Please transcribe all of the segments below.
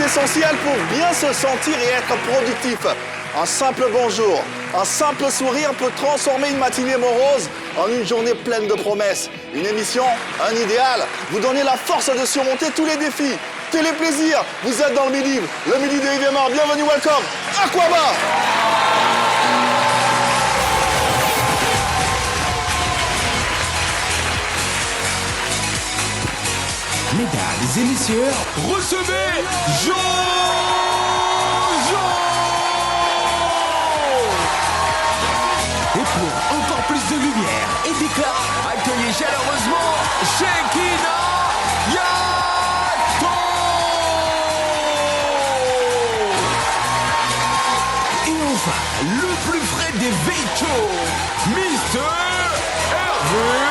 essentiel pour bien se sentir et être productif. Un simple bonjour, un simple sourire peut transformer une matinée morose en une journée pleine de promesses. Une émission, un idéal, vous donnez la force de surmonter tous les défis. Téléplaisir, vous êtes dans le midi de Yves Aymar. Bienvenue, welcome, Aquaba. Mesdames et messieurs, recevez Jojo! Et pour encore plus de lumière et d'éclat, accueillez chaleureusement Shekina Yato! Et enfin, le plus frais des Veichos, Mr. Hervé!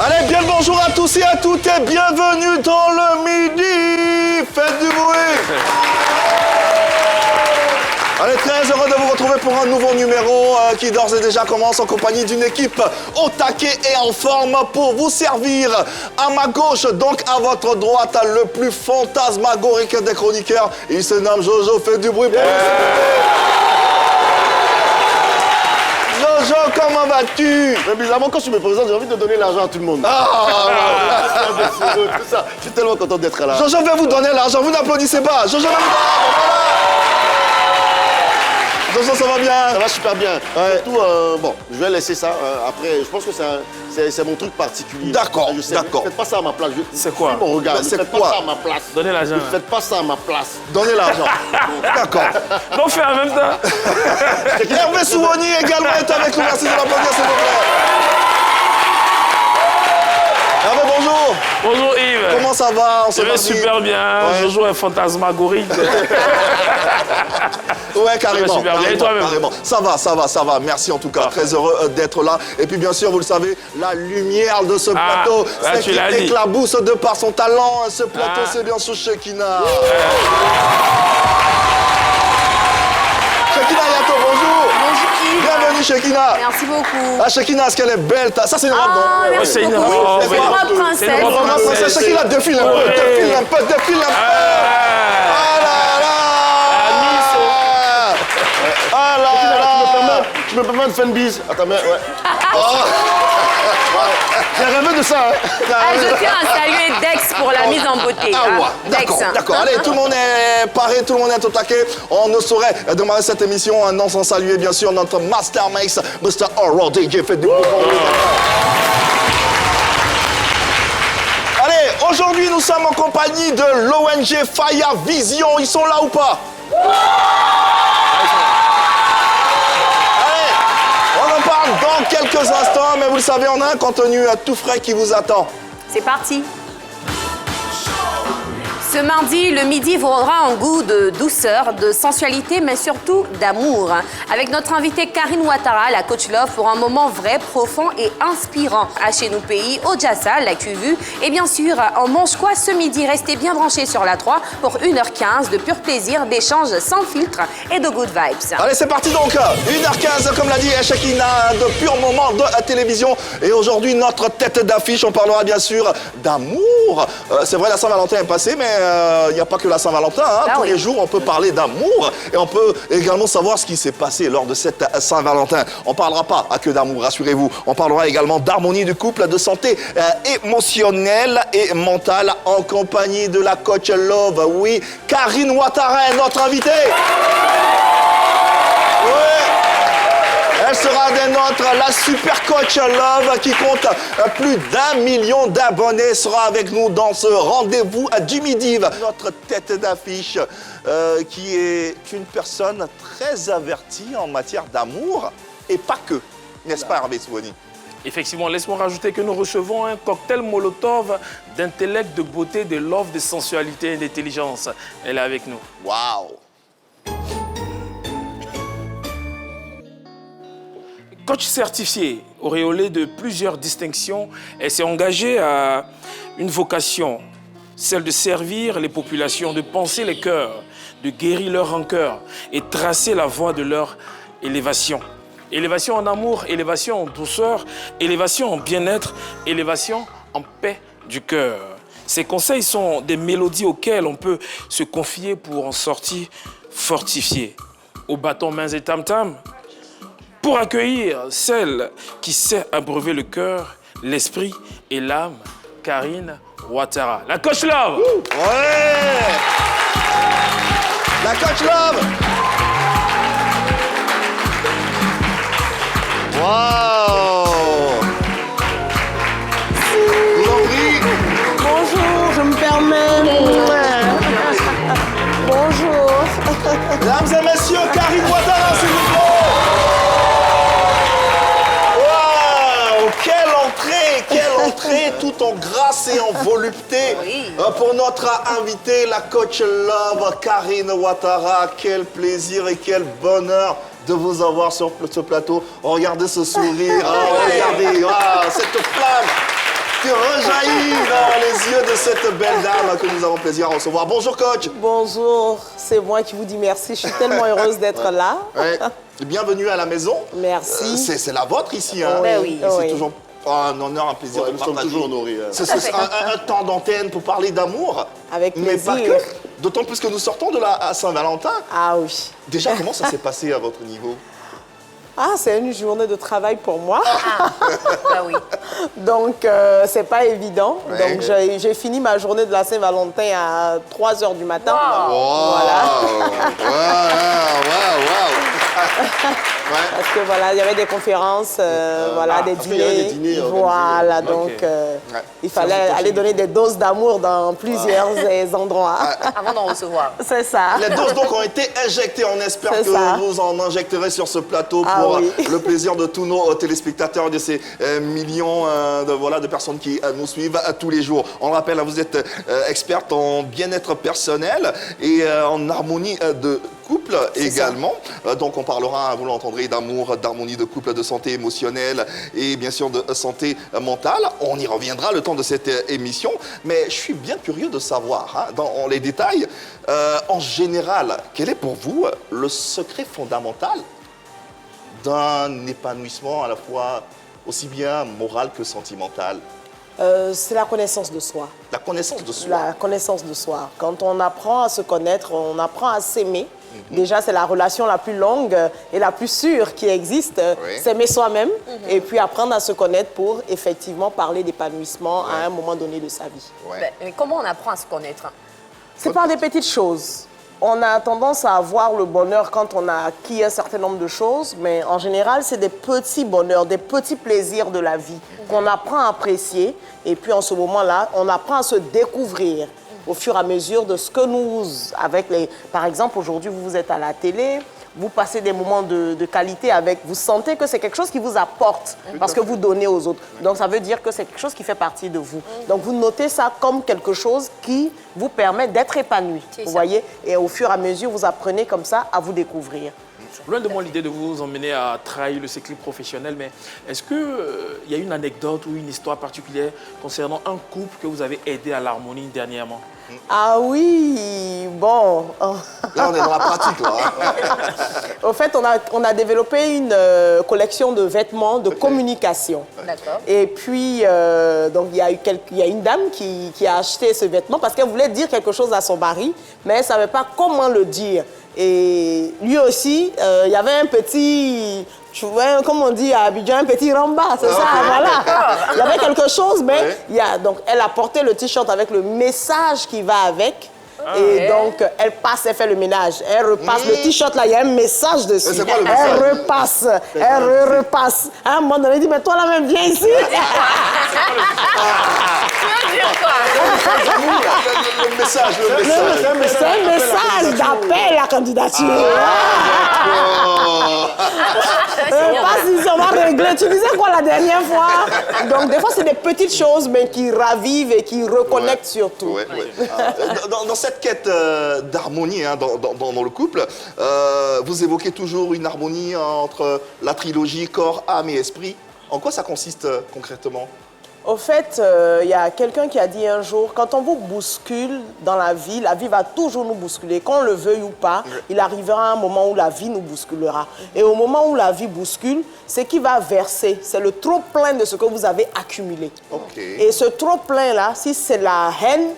Allez, bien le bonjour à tous et à toutes et bienvenue dans le midi. Faites du bruit. Allez, très heureux de vous retrouver pour un nouveau numéro qui d'ores et déjà commence en compagnie d'une équipe au taquet et en forme pour vous servir. À ma gauche, donc à votre droite, le plus fantasmagorique des chroniqueurs. Il se nomme Jojo, faites du bruit pour lui. Jojo, comment vas-tu? Mais bizarrement, quand je me présente, j'ai envie de donner l'argent à tout le monde. Ah, Tout ça. Je suis tellement content d'être là. Jojo va vous donner l'argent, vous n'applaudissez pas. Jojo va vous donner l'argent. Jojo, ça va bien? Ça va super bien. Ouais. Surtout, bon, je vais laisser ça. Après, je pense que c'est mon truc particulier. D'accord, Je sais, d'accord. Ne faites pas ça à ma place. C'est quoi? Mon regard. Ben, Ne c'est faites quoi? pas ça à ma place. Donnez l'argent. Ne faites pas ça à ma place. Donnez l'argent. D'accord. Donc, fais en même temps. Hervé Souvoni également est avec nous. Merci de l'applaudir, s'il vous plaît. Hervé, bonjour. Bonjour Yves. Comment ça va? On se Je vais mardi. super bien. Ouais. Je joue un fantasmagorique. Ouais, carrément. super bien. Et toi-même? Carrément. Ça va. Merci en tout cas. Très heureux d'être là. Et puis bien sûr, vous le savez, la lumière de ce plateau, là, c'est tu qui l'as dit. éclabousse de par son talent. Ce plateau, c'est bien sûr Shekina. Shekina Yato, bonjour. Bonjour Yves. Bienvenue Shekina. Merci beaucoup. Ah, Shekina, est-ce qu'elle est belle? Ça, c'est une robe, non? Ah, merci c'est une beaucoup. robe, C'est oui. une robe C'est une princesse. robe Oh, non, princesse. Shekina, défile un peu, Ouais. défile un peu. Ah là là. Ah là là. Tu me permets de faire une bise à ta mère? Ouais. J'ai rêvé de ça. Hein. Ah, je tiens à saluer Dex pour la mise en beauté. Ah ouais, d'accord, Dex. d'accord. Allez, tout le monde est paré, tout le monde est au taquet. On ne saurait démarrer cette émission un an sans saluer, bien sûr, notre Master Mix, Mr. Oro DJ. Faites du bruit pour lui. Allez, aujourd'hui, nous sommes en compagnie de l'ONG Faya Vision. Ils sont là ou pas? Allez, on en parle dans quelques instants, mais vous le savez, on a un contenu tout frais qui vous attend. C'est parti. Ce mardi, le midi vous rendra un goût de douceur, de sensualité, mais surtout d'amour. Avec notre invitée Karine Ouattara, la coach Love, pour un moment vrai, profond et inspirant. À Chez nous pays, au Jassa, l'actu vue. Et bien sûr, on mange quoi ce midi? Restez bien branchés sur la 3 pour 1h15 de pur plaisir, d'échanges sans filtre et de good vibes. Allez, c'est parti donc. 1h15, comme l'a dit Shekina, de purs moments de télévision. Et aujourd'hui, notre tête d'affiche, on parlera bien sûr d'amour. C'est vrai, la Saint-Valentin est passée, mais il n'y a pas que la Saint-Valentin. Hein. Ah Tous oui. les jours, on peut parler d'amour. Et on peut également savoir ce qui s'est passé lors de cette Saint-Valentin. On ne parlera pas que d'amour, rassurez-vous. On parlera également d'harmonie du couple, de santé émotionnelle et mentale en compagnie de la coach Love. Oui, Karine Ouattara est notre invitée. Elle sera des nôtres, la super coach Love qui compte plus d'1 million d'abonnés sera avec nous dans ce rendez-vous à Jimmy Div. Notre tête d'affiche qui est une personne très avertie en matière d'amour et pas que, n'est-ce pas Hervé Souvoni? Effectivement, laisse-moi rajouter que nous recevons un cocktail Molotov d'intellect, de beauté, de love, de sensualité et d'intelligence. Elle est avec nous. Waouh! Coach certifié, auréolé de plusieurs distinctions, elle s'est engagée à une vocation, celle de servir les populations, de penser les cœurs, de guérir leur rancœur et tracer la voie de leur élévation. Élévation en amour, élévation en douceur, élévation en bien-être, élévation en paix du cœur. Ces conseils sont des mélodies auxquelles on peut se confier pour en sortir fortifié. Au bâton, mains et tam-tam, pour accueillir celle qui sait abreuver le cœur, l'esprit et l'âme, Karine Ouattara. La Coach Love! Ouais! La Coach Love! Waouh! Je vous en prie. Bonjour, je me permets. Bonjour. Mesdames et messieurs, Karine Ouattara, s'il vous plaît! Waouh! Quelle entrée, tout en grâce et en volupté. Oui. Pour notre invitée, la Coach Love, Karine Ouattara. Quel plaisir et quel bonheur de vous avoir sur ce plateau. Regardez ce sourire, regardez cette flamme qui rejaillit dans les yeux de cette belle dame que nous avons plaisir à recevoir. Bonjour coach. Bonjour, c'est moi qui vous dis merci. Je suis tellement heureuse d'être là. Ouais. Bienvenue à la maison. Merci. C'est la vôtre ici. Hein. Ben oui. C'est Oui. toujours un honneur, un plaisir de Nous sommes partager. toujours honorés. C'est un temps d'antenne pour parler d'amour. Avec Mais plaisir. pas que. D'autant plus que nous sortons de la Saint-Valentin. Ah oui. Déjà, comment ça s'est passé à votre niveau? Ah, c'est une journée de travail pour moi. Bah oui. Donc, c'est pas évident. Ouais. Donc, j'ai fini ma journée de la Saint-Valentin à 3 h du matin. Wow. Wow. Ouais. Parce que voilà, il y avait des conférences, voilà, des parce qu'il y avait des dîners. dîners Voilà, organisés. donc Ouais. il fallait aller donner des doses d'amour dans plusieurs endroits. Avant d'en recevoir. C'est ça. Les doses donc ont été injectées. On espère C'est que ça. vous en injecterez sur ce plateau Ah pour oui. le plaisir de tous nos téléspectateurs, de ces millions de personnes qui nous suivent tous les jours. On rappelle, vous êtes experte en bien-être personnel et en harmonie de couple également. Donc on parlera, vous l'entendrez, d'amour, d'harmonie de couple, de santé émotionnelle et bien sûr de santé mentale. On y reviendra le temps de cette émission. Mais je suis bien curieux de savoir, hein, dans les détails, en général, quel est pour vous le secret fondamental d'un épanouissement à la fois aussi bien moral que sentimental? C'est la connaissance de soi. La connaissance de soi. La connaissance de soi. Quand on apprend à se connaître, on apprend à s'aimer. Déjà, c'est la relation la plus longue et la plus sûre qui existe. Oui. S'aimer soi-même et puis apprendre à se connaître pour effectivement parler d'épanouissement à un moment donné de sa vie. Ouais. Ben, mais comment on apprend à se connaître? C'est par des petites choses. On a tendance à avoir le bonheur quand on a acquis un certain nombre de choses, mais en général, c'est des petits bonheurs, des petits plaisirs de la vie qu'on apprend à apprécier. Et puis, en ce moment-là, on apprend à se découvrir au fur et à mesure de ce que nous, Par exemple, aujourd'hui, vous êtes à la télé, vous passez des moments de qualité avec... Vous sentez que c'est quelque chose qui vous apporte parce que vous donnez aux autres. Donc, ça veut dire que c'est quelque chose qui fait partie de vous. Donc, vous notez ça comme quelque chose qui vous permet d'être épanoui. C'est Vous ça. voyez? Et au fur et à mesure, vous apprenez comme ça à vous découvrir. Loin de moi l'idée de vous emmener à trahir le cycle professionnel, mais est-ce qu'il y a une anecdote ou une histoire particulière concernant un couple que vous avez aidé à l'harmonie dernièrement? Ah oui, bon. Là, on est dans la pratique, là. Hein. Au fait, on a développé une collection de vêtements de communication. D'accord. Et puis, donc, il y a une dame qui a acheté ce vêtement parce qu'elle voulait dire quelque chose à son mari, mais elle ne savait pas comment le dire. Et lui aussi, il y avait un petit, tu vois, comme on dit à Abidjan, un petit ramba, c'est ça, voilà. Il y avait quelque chose, mais Ouais. donc elle a porté le t-shirt avec le message qui va avec. Et donc, elle passe, elle fait le ménage. Elle repasse. Le t-shirt, là, il y a un message dessus. Mais c'est quoi le message? Elle repasse. Elle repasse. À un moment donné, elle dit, mais toi, là, même, viens ici. Tu veux dire quoi? Le message, le message. C'est un message d'appel à candidature. Passe ici, on va régler. Tu disais quoi la dernière fois? Donc, des fois, c'est des petites choses, mais qui ravivent et qui reconnectent surtout. Ouais, ouais. Dans cette quête d'harmonie, hein, dans le couple, vous évoquez toujours une harmonie entre la trilogie corps, âme et esprit. En quoi ça consiste concrètement? Au fait, il y a quelqu'un qui a dit un jour, quand on vous bouscule dans la vie va toujours nous bousculer. Qu'on le veuille ou pas, il arrivera un moment où la vie nous bousculera. Et au moment où la vie bouscule, ce qui va verser, c'est le trop-plein de ce que vous avez accumulé. Et ce trop-plein-là, si c'est la haine,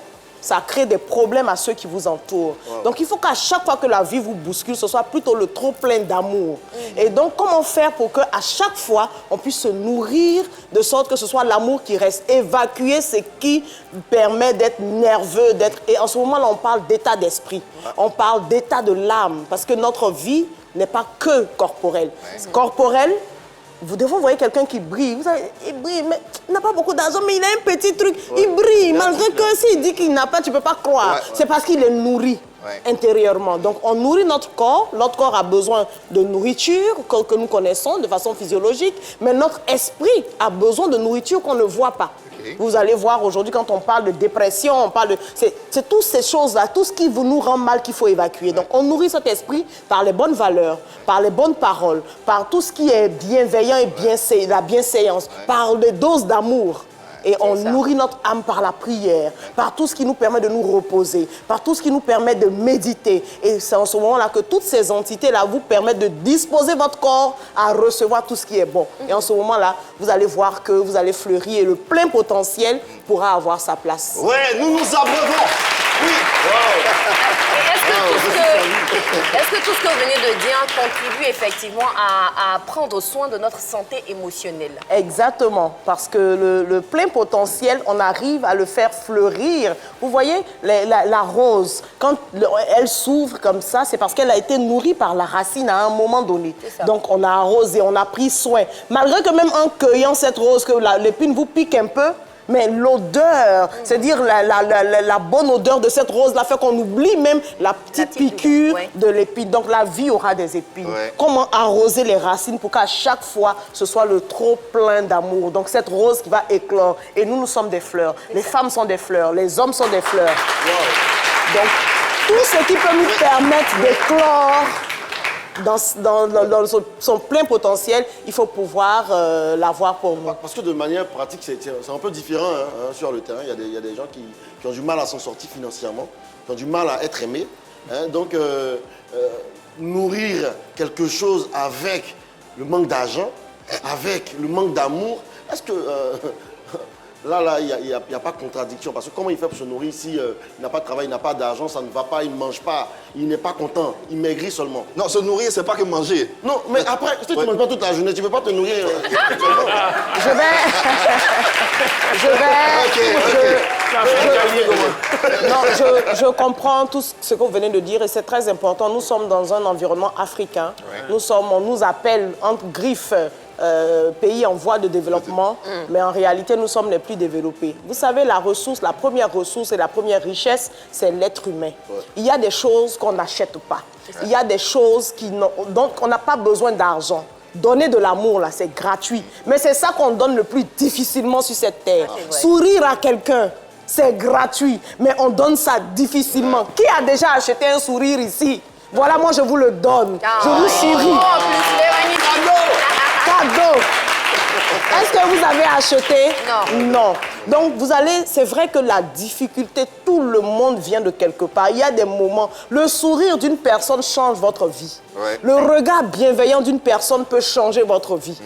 ça crée des problèmes à ceux qui vous entourent. Donc, il faut qu'à chaque fois que la vie vous bouscule, ce soit plutôt le trop-plein d'amour. Et donc, comment faire pour qu'à chaque fois, on puisse se nourrir de sorte que ce soit l'amour qui reste, évacuer ce qui permet d'être nerveux, d'être... Et en ce moment-là, on parle d'état d'esprit. On parle d'état de l'âme, parce que notre vie n'est pas que corporelle. Corporelle, vous voyez quelqu'un qui brille, vous savez, il brille, mais il n'a pas beaucoup d'argent, mais il a un petit truc, il brille, malgré que s'il dit qu'il n'a pas, tu ne peux pas croire. C'est parce qu'il est nourri intérieurement. Donc on nourrit notre corps a besoin de nourriture que nous connaissons de façon physiologique, mais notre esprit a besoin de nourriture qu'on ne voit pas. Vous allez voir aujourd'hui quand on parle de dépression, on parle de... C'est toutes ces choses-là, tout ce qui nous rend mal qu'il faut évacuer. Donc on nourrit cet esprit par les bonnes valeurs, par les bonnes paroles, par tout ce qui est bienveillant et la bienséance, par les doses d'amour. Et on nourrit notre âme par la prière, par tout ce qui nous permet de nous reposer, par tout ce qui nous permet de méditer. Et c'est en ce moment-là que toutes ces entités-là vous permettent de disposer votre corps à recevoir tout ce qui est bon. Et en ce moment-là, vous allez voir que vous allez fleurir et le plein potentiel pourra avoir sa place. Ouais, nous nous abreuvons. Oui. Est-ce que tout ce que vous venez de dire contribue effectivement à prendre soin de notre santé émotionnelle? Exactement, parce que le plein potentiel, on arrive à le faire fleurir. Vous voyez, la rose, quand elle s'ouvre comme ça, c'est parce qu'elle a été nourrie par la racine à un moment donné. Donc on a arrosé, on a pris soin. Malgré que même en cueillant cette rose, que l'épine vous pique un peu, mais l'odeur, c'est-à-dire la bonne odeur de cette rose-là fait qu'on oublie même la petite piqûre de l'épine. Donc la vie aura des épines. Comment arroser les racines pour qu'à chaque fois, ce soit le trop plein d'amour. Donc cette rose qui va éclore. Et nous sommes des fleurs. Les femmes sont des fleurs. Les hommes sont des fleurs. Donc tout ce qui peut nous permettre d'éclore dans son plein potentiel, il faut pouvoir l'avoir pour nous. Parce que de manière pratique, c'est un peu différent sur le terrain. Il y a des gens qui ont du mal à s'en sortir financièrement, qui ont du mal à être aimés. Donc, nourrir quelque chose avec le manque d'argent, avec le manque d'amour, est-ce que... Là, il n'y a pas de contradiction. Parce que comment il fait pour se nourrir si il n'a pas de travail, il n'a pas d'argent, ça ne va pas, il ne mange pas, il n'est pas content, il maigrit seulement. Non, se nourrir, c'est pas que manger. Non, mais après, si tu ne manges pas toute la journée, tu ne peux pas te nourrir. Je comprends tout ce que vous venez de dire et c'est très important. Nous sommes dans un environnement africain. On nous appelle entre griffes pays en voie de développement, mais en réalité, nous sommes les plus développés. Vous savez, la première ressource et la première richesse, c'est l'être humain. Il y a des choses qu'on n'achète pas. Il y a des choses dont on n'a pas besoin d'argent. Donner de l'amour, là, c'est gratuit. Mais c'est ça qu'on donne le plus difficilement sur cette terre. Sourire à quelqu'un, c'est gratuit, mais on donne ça difficilement. Qui a déjà acheté un sourire ici? Voilà, moi, je vous le donne. Je vous souris. Cadeau. Est-ce que vous avez acheté? Non. Donc, c'est vrai que la difficulté, tout le monde vient de quelque part. Il y a des moments, le sourire d'une personne change votre vie. Le regard bienveillant d'une personne peut changer votre vie.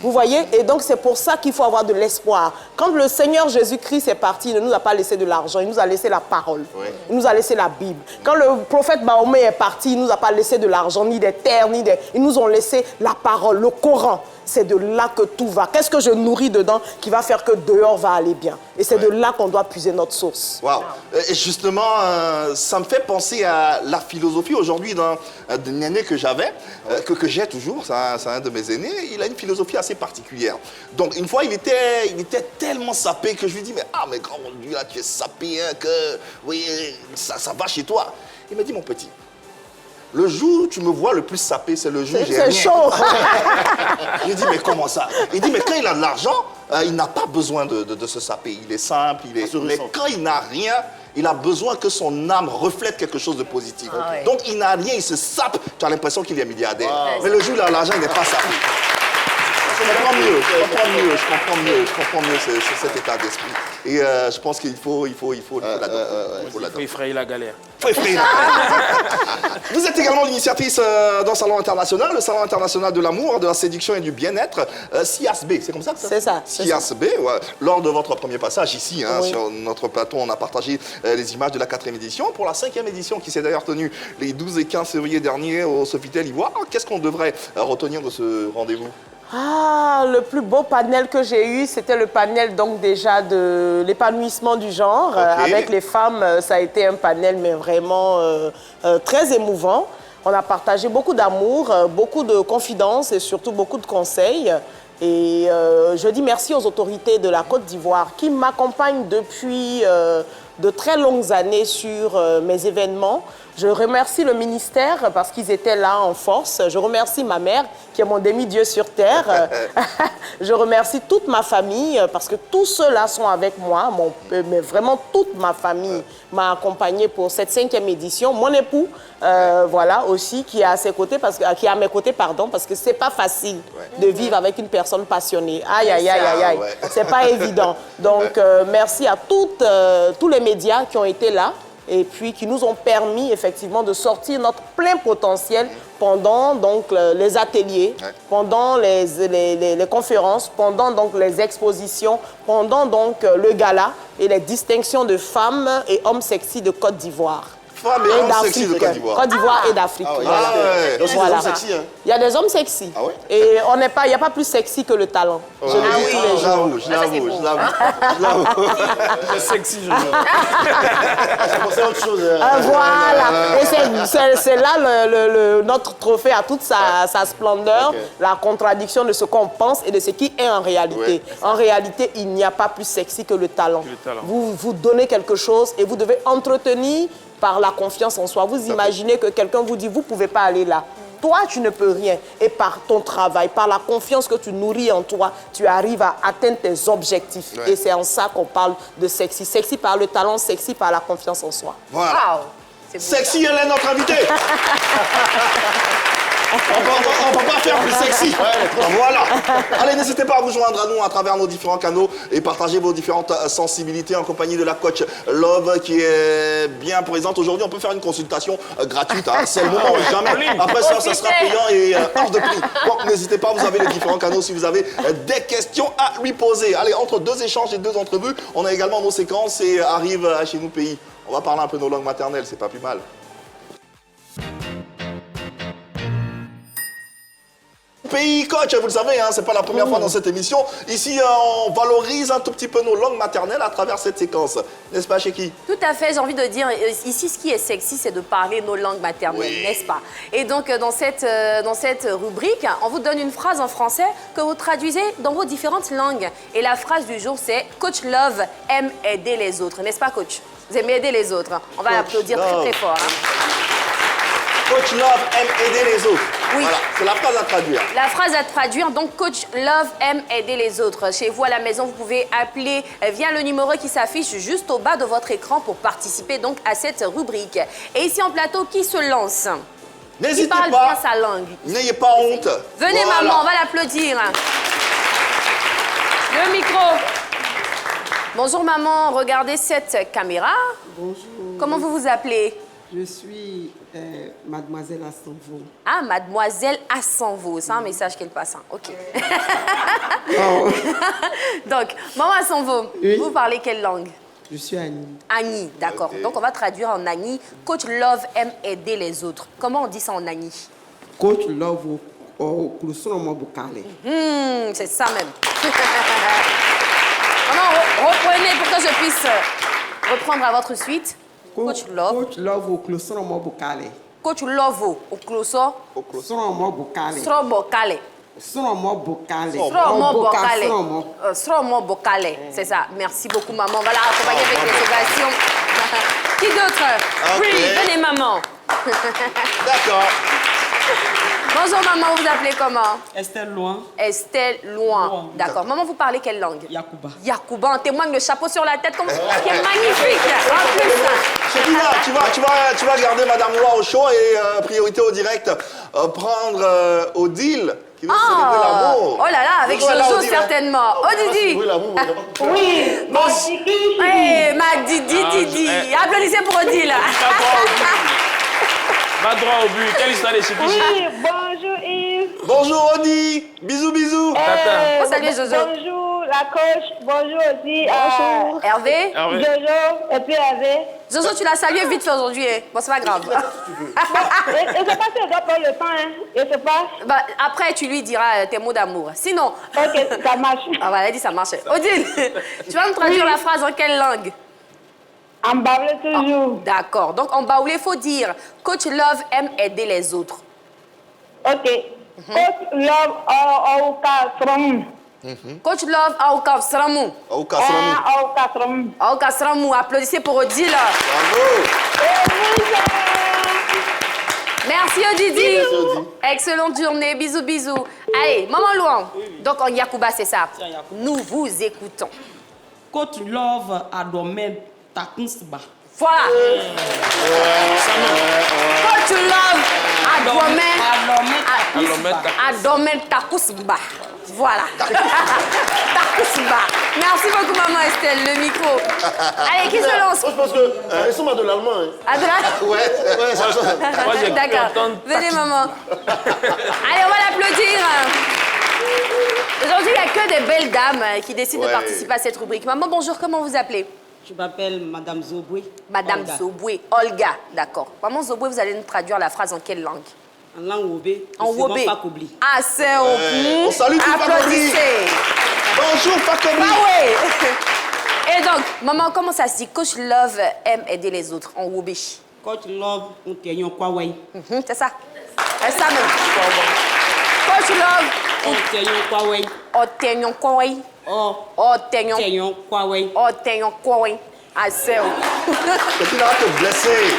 Vous voyez? Et donc, c'est pour ça qu'il faut avoir de l'espoir. Quand le Seigneur Jésus-Christ est parti, il ne nous a pas laissé de l'argent, il nous a laissé la parole. Il nous a laissé la Bible. Quand le prophète Mahomet est parti, il ne nous a pas laissé de l'argent, ni des terres, Ils nous ont laissé la parole, le Coran. C'est de là que tout va. Qu'est-ce que je nourris dedans qui va faire que dehors va aller bien? Et c'est de là qu'on doit puiser notre source. Waouh! Et justement, ça me fait penser à la philosophie aujourd'hui d'un aîné que j'avais, que j'ai toujours, c'est un de mes aînés. Il a une philosophie assez particulière. Donc, une fois, il était tellement sapé que je lui dis, mais grand Dieu, là, tu es sapé, hein, que oui, ça va chez toi. Il m'a dit, mon petit, le jour où tu me vois le plus sapé, c'est le jour où j'ai rien. C'est chaud. J'ai dit, mais comment ça? Il dit, mais quand il a de l'argent, il n'a pas besoin de se saper. Il est simple, mais quand il n'a rien, il a besoin que son âme reflète quelque chose de positif. Donc, il n'a rien, il se sape, tu as l'impression qu'il est milliardaire. Mais le jour où il a l'argent, il n'est pas sapé. Je comprends mieux cet état d'esprit. Et je pense qu'il faut effrayer la galère. Vous êtes également l'initiatrice d'un salon international, le Salon international de l'amour, de la séduction et du bien-être, CIASB, c'est comme ça que ça C'est ça. CIASB, ouais. Lors de votre premier passage ici, hein, Oui. sur notre plateau, on a partagé les images de la 4e édition. Pour la 5e édition, qui s'est d'ailleurs tenue les 12 et 15 février dernier au Sofitel Ivoire, qu'est-ce qu'on devrait retenir de ce rendez-vous? Ah, le plus beau panel que j'ai eu, c'était le panel donc déjà de l'épanouissement du genre. Avec les femmes, ça a été un panel mais vraiment très émouvant. On a partagé beaucoup d'amour, beaucoup de confidences et surtout beaucoup de conseils. Et je dis merci aux autorités de la Côte d'Ivoire qui m'accompagnent depuis de très longues années sur mes événements. Je remercie le ministère parce qu'ils étaient là en force. Je remercie ma mère qui est mon demi-dieu sur terre. Je remercie toute ma famille parce que tous ceux-là sont avec moi. Mais vraiment toute ma famille m'a accompagnée pour cette 5e édition. Mon époux, voilà, aussi, qui est à ses côtés, qui est à mes côtés, pardon, parce que c'est pas facile de vivre avec une personne passionnée. Aïe, aïe, aïe, aïe, aïe. C'est pas évident. Donc, merci à tous les médias qui ont été là et puis qui nous ont permis effectivement de sortir notre plein potentiel pendant donc les ateliers, pendant les conférences, pendant donc les expositions, pendant donc le gala et les distinctions de femmes et hommes sexy de Côte d'Ivoire. Femmes et hommes sexy de Côte d'Ivoire. Côte d'Ivoire et d'Afrique. Ah, oui. Voilà. Donc, c'est des Voilà. hommes sexy, hein. Il y a des hommes sexy. Ah ouais? Et il n'y a pas plus sexy que le talent. Je le dis tous les jours. Je l'avoue. C'est sexy, je veux. Je pensais à autre chose. Voilà. Et c'est là notre trophée à toute sa splendeur, la contradiction de ce qu'on pense et de ce qui est en réalité. En réalité, il n'y a pas plus sexy que le talent. Vous donnez quelque chose et vous devez entretenir par la confiance en soi. Vous imaginez que quelqu'un vous dit, vous ne pouvez pas aller là. Toi, tu ne peux rien. Et par ton travail, par la confiance que tu nourris en toi, tu arrives à atteindre tes objectifs. Et c'est en ça qu'on parle de sexy. Sexy par le talent, sexy par la confiance en soi. Voilà. Waouh, c'est beau. Sexy, elle est notre invitée. On ne peut pas faire plus sexy. Voilà. Allez, n'hésitez pas à vous joindre à nous à travers nos différents canaux et partager vos différentes sensibilités en compagnie de la coach Love qui est bien présente. Aujourd'hui, on peut faire une consultation gratuite. Hein. C'est le moment ou jamais. Après ça sera payant et hors de prix. Donc, n'hésitez pas, vous avez les différents canaux si vous avez des questions à lui poser. Allez, entre deux échanges et deux entrevues, on a également nos séquences et arrive à Chez nous pays. On va parler un peu nos langues maternelles, c'est pas plus mal. Pays coach, vous le savez, hein, c'est pas la première fois dans cette émission. Ici, on valorise un tout petit peu nos langues maternelles à travers cette séquence. N'est-ce pas, Cheki? Tout à fait, j'ai envie de dire, ici, ce qui est sexy, c'est de parler nos langues maternelles, n'est-ce pas? Et donc, dans cette rubrique, on vous donne une phrase en français que vous traduisez dans vos différentes langues. Et la phrase du jour, c'est « Coach Love aime aider les autres ». N'est-ce pas, coach? Vous aimez aider les autres. On va applaudir très, très fort. Coach Love aime aider les autres. Oui. Voilà, c'est la phrase à traduire. La phrase à traduire, donc Coach Love aime aider les autres. Chez vous à la maison, vous pouvez appeler via le numéro qui s'affiche juste au bas de votre écran pour participer donc à cette rubrique. Et ici en plateau, qui se lance? Qui N'hésitez parle bien pas, sa langue? n'ayez pas honte. Venez Voilà. maman, on va l'applaudir. Le micro. Bonjour maman, regardez cette caméra. Bonjour. Comment vous vous appelez? Je suis Mademoiselle Assanvo. Ah, Mademoiselle Assanvo, c'est un message qu'elle passe. Hein. Ok. Donc, maman Assanvo, Oui. vous parlez quelle langue? Je suis Annie. Annie, d'accord. Donc, on va traduire en Annie. Coach Love aime aider les autres. Comment on dit ça en Annie? Coach Love au Kulusonomo Bukale. C'est ça même. Maman, reprenez pour que je puisse reprendre à votre suite. Coach Love. Coach Love au Kulusonomo Bukale. Coach Love au closo. Sonomo Bukale. Strobo Kale. Sonomo Bukale. Stromo Bokale. Sonomo. Stromo Bokale. C'est ça. Merci beaucoup, maman. On va la accompagner avec les ovations. Qui d'autre? Ok. Oui, venez, maman. D'accord. Bonjour, maman. Vous vous appelez comment? Estelle Loin, Estelle Loin. Loin. D'accord. Maman, vous parlez quelle langue? Yakuba. Yakuba. On témoigne le chapeau sur la tête, comme... qui est magnifique. En plus, Chekina, tu vas garder Madame Loire au chaud et priorité au direct. Prendre au deal qui veut célébrer l'amour. Oh là là, avec Jojo, là, Jojo on dit, certainement. Oh Didi. Célébrer l'amour, mais il n'y a pas de problème. Oui, mon Didi. Eh, ma Didi. Applaudissez pour Odile. Va droit au but. Quelle histoire de Chiki? Oui, bonjour Yves. Bonjour Odi, bisous bisous. Oh, salut, Jojo. Bonjour la coach, bonjour aussi Hervé. Jojo et puis Hervé. Jojo, tu l'as salué vite fait aujourd'hui. Hein. Bon, c'est pas grave. Je sais pas si elle doit prendre le temps, hein. Je sais pas. Bah, après, tu lui diras tes mots d'amour. Sinon... Ok, ça marche. Ah voilà, elle dit ça marche. Odile, tu vas me traduire la phrase en quelle langue? En baoulé toujours. D'accord. Donc, en baoulé, il faut dire « Coach Love aime aider les autres Ok. Coach Love au Kasram. ». Coach Love au Kasramou. Au Kasramou. Au Kasram. Au Kasramou. Applaudissez pour Odile. Bravo. Merci Odidi. Excellente journée. Bisous, bisous. Allez, Maman Louan. Donc, en Yakuba, c'est ça. Nous vous écoutons. Coach Love a domaine takunsba. Voilà. Coach Love Adomen Takusba. Voilà. Takusba. Merci beaucoup, Maman Estelle. Le micro. Allez, qui se lance? Moi, je pense que ils sont mal de l'allemand. Hein. Adrien? Ouais, ça change. Moi, j'ai cru D'accord. entendre Venez, maman. Allez, on va l'applaudir. Aujourd'hui, il n'y a que des belles dames qui décident de Ouais. participer à cette rubrique. Maman, bonjour, comment vous appelez? Je m'appelle Madame Zoboué. Madame Olga. Zoboué. Olga, d'accord. Maman Zoboué, vous allez nous traduire la phrase en quelle langue? En langue Wobé. En Wobé. Pas Kobli. Ah, c'est au bout. On salue tout Fakobli. Applaudissez. Bonjour Fakobli. Ah oui. Et donc, maman, comment ça se dit? Coach Love aime aider les autres en Wobé. Coach Love, on tient quoi, ouais. C'est ça. C'est ça même. Coach Love, On tient quoi, ouais. Otenyon Koué. Oh, Otenyon. tient quoi, ouais. Otenyon Koué. Ah, c'est au. Et puis là, te blesser.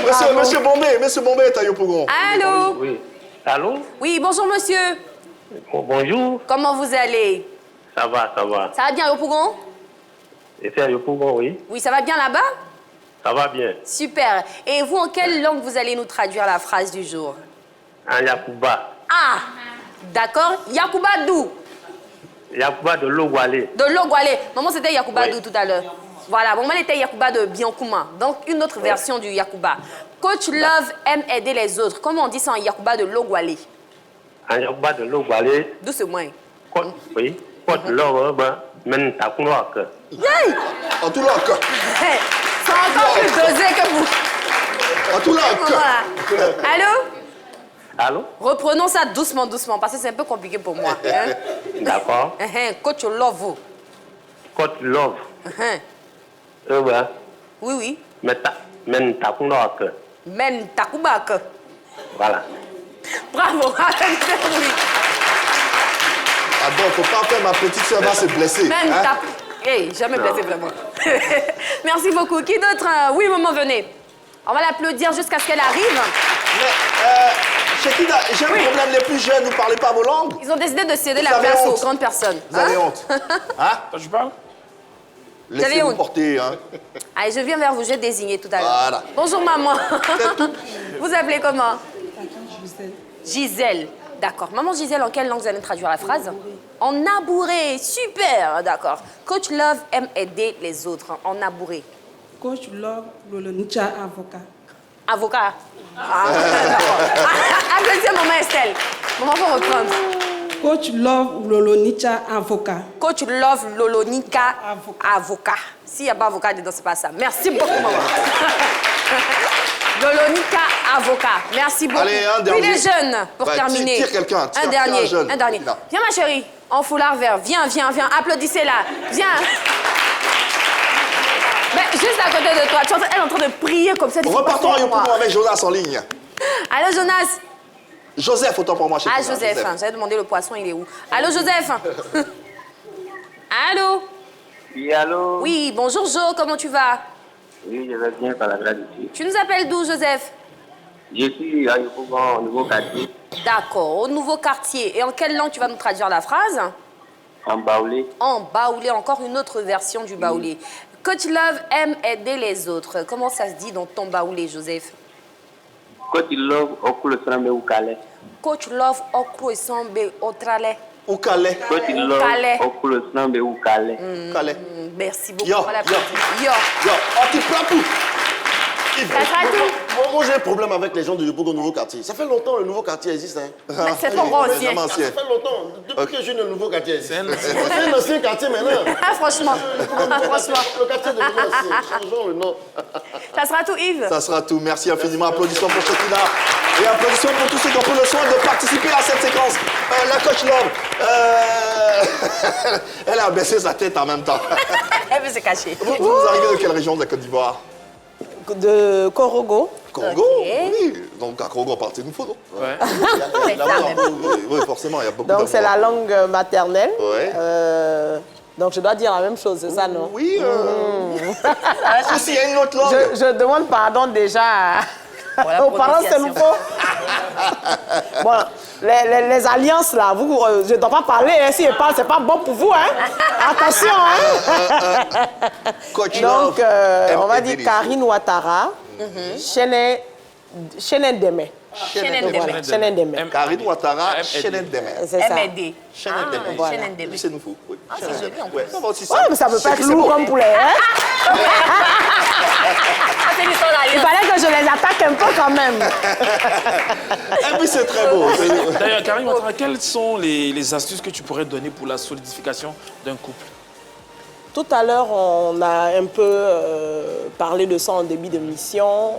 Merci, maman. Monsieur Bombé, Tayo Pougon. Allô? Oui. Allô? Oui, bonjour, monsieur. Bonjour. Comment vous allez? Ça va, ça va. Ça va bien, Yopougon? Et c'est Yopougon, oui. Oui, ça va bien là-bas? Ça va bien. Super. Et vous, en quelle langue vous allez nous traduire la phrase du jour? En Yakuba. Ah, d'accord. Yakuba d'où? Yakuba de Logwale. De Logwale. Maman, c'était Yakuba Oui. d'où tout à l'heure? Voilà, maman était Yakuba de Biankouma. Donc, une autre version du Yakuba. Coach Love aime aider les autres. Comment on dit ça en Yakuba de Logwale? En Yakuba de Logwale. Doucement. Oui. Côte l'Europe, men takunwak. Yay! En tout loc. C'est encore plus dosé que vous. En tout loc. Voilà. Allô? Allô? Reprenons ça doucement, doucement, parce que c'est un peu compliqué pour moi. Hein? D'accord. Coach Love, vous. Côte love. Oui, oui. Men takunwak. Men Takubak. Voilà. Bravo. Ah bon, faut pas faire ma petite soeur va se blesser. Men Hein? Takubak. Hey, jamais blessé vraiment. Merci beaucoup. Qui d'autre? Oui, maman, venez. On va l'applaudir jusqu'à ce qu'elle arrive. Mais, Chekida, j'ai un problème, les plus jeunes, vous parlez pas vos langues? Ils ont décidé de céder Vous la avez place honte. aux grandes personnes. Vous avez honte. Hein? Toi, tu parles? Laissez-vous honte. porter, hein. Allez, je viens vers vous, j'ai désigné tout à l'heure. Voilà. Bonjour, maman. Vous appelez comment? Gisèle. D'accord. Maman Gisèle, en quelle langue vous allez traduire la phrase? En nabouré. Super. D'accord. Coach Love aime aider les autres. En nabouré. Coach Love, le Nicha avocat. Avocat. Ah, d'accord. Applaudissez maman Estelle. Maman, faut reprendre. Coach Love, le Nicha avocat. Coach Love Lolonika Avocat. avocat. S'il n'y a pas avocat dedans, c'est pas ça. Merci beaucoup, maman. Lolonika avocat. Merci beaucoup. Allez, un dernier. Puis les jeunes, pour Ouais, terminer. tire quelqu'un, tire Un dernier. un jeune. Un dernier. Non. Viens, ma chérie. En foulard vert. Viens, viens, viens. Applaudissez-la. Viens. Mais juste à côté de toi. Elle est en train de prier comme ça. Repartons à Yopougon avec Jonas en ligne. Allô, Jonas. Joseph, autant pour moi, Chekida. Ah, Joseph. J'avais demandé le poisson, il est où? Allô, Joseph. Allô. Oui, allô? Oui, bonjour, Jo. Comment tu vas? Oui, je vais bien par la grâce de Dieu. Tu nous appelles d'où, Joseph? Je suis à Yopougon, au nouveau quartier, D'accord, au nouveau quartier. Et en quelle langue tu vas nous traduire la phrase? en Baoulé. En baoulé, encore une autre version du baoulé. Coach Love aime aider les autres. Comment ça se dit dans ton baoulé, Joseph? Coach Love Okulo Sanambe Ukale. Coach Love Okro Isambe Otrale. Ou Calais. Coach Love Calais. Okulo Sanambe Ukale. Calais. Merci beaucoup. Yo, Voilà, yo. petit. Yo. Yo, oh, tu prends tout. Ça sera tout. Moi, j'ai un problème avec les gens du Yopougon Nouveau Quartier. Ça fait longtemps que le Nouveau Quartier existe. Hein. Mais c'est ton grand ancien. Vraiment ancien. Ça fait longtemps. Depuis que je suis dans le Nouveau Quartier existe. C'est un ancien quartier maintenant. Ah, franchement. Franchement. Le quartier de Nouveau Ancien. Changeons le nom. Ça sera tout, Yves. Ça sera tout. Merci infiniment. Applaudissements pour Shekina. Et applaudissements pour tous ceux qui ont pris le soin de participer à cette séquence. La coach Love. Elle a baissé sa tête en même temps. Elle veut se cacher. Vous arrivez de quelle région de la Côte d'Ivoire? De Korogo. Congo? Ok. Oui. Donc à Congo, partez-nous faut, non? Ouais. Oui, forcément, il y a beaucoup Donc c'est la langue maternelle. Ouais. Donc je dois dire la même chose, c'est ça, non? Oui. S'il y a une autre langue. Je demande pardon déjà la aux parents prononciation. Sempo. Bon, les alliances là, vous, je ne dois pas parler, hein, si je parle, c'est pas bon pour vous, hein? Attention, hein? Coach Donc, Love. on va dire Karine Ouattara, Chenen Deme. Voilà, Chenen Deme. Karine Ouattara, Chenen Deme. C'est ça. MD. Chenen Deme. voilà. Chenen Deme. C'est nous fou. Oui. c'est joli, en Ouais, ça va aussi Ouais, mais ça peut pas être lourd comme poulet, hein? Ah, c'est l'histoire Il d'alliance. fallait que je les attaque un peu quand même. Et puis c'est très beau. D'ailleurs, Karine Ouattara, quelles sont les astuces que tu pourrais donner pour la solidification d'un couple? Tout à l'heure, on a un peu parlé de ça en début de mission.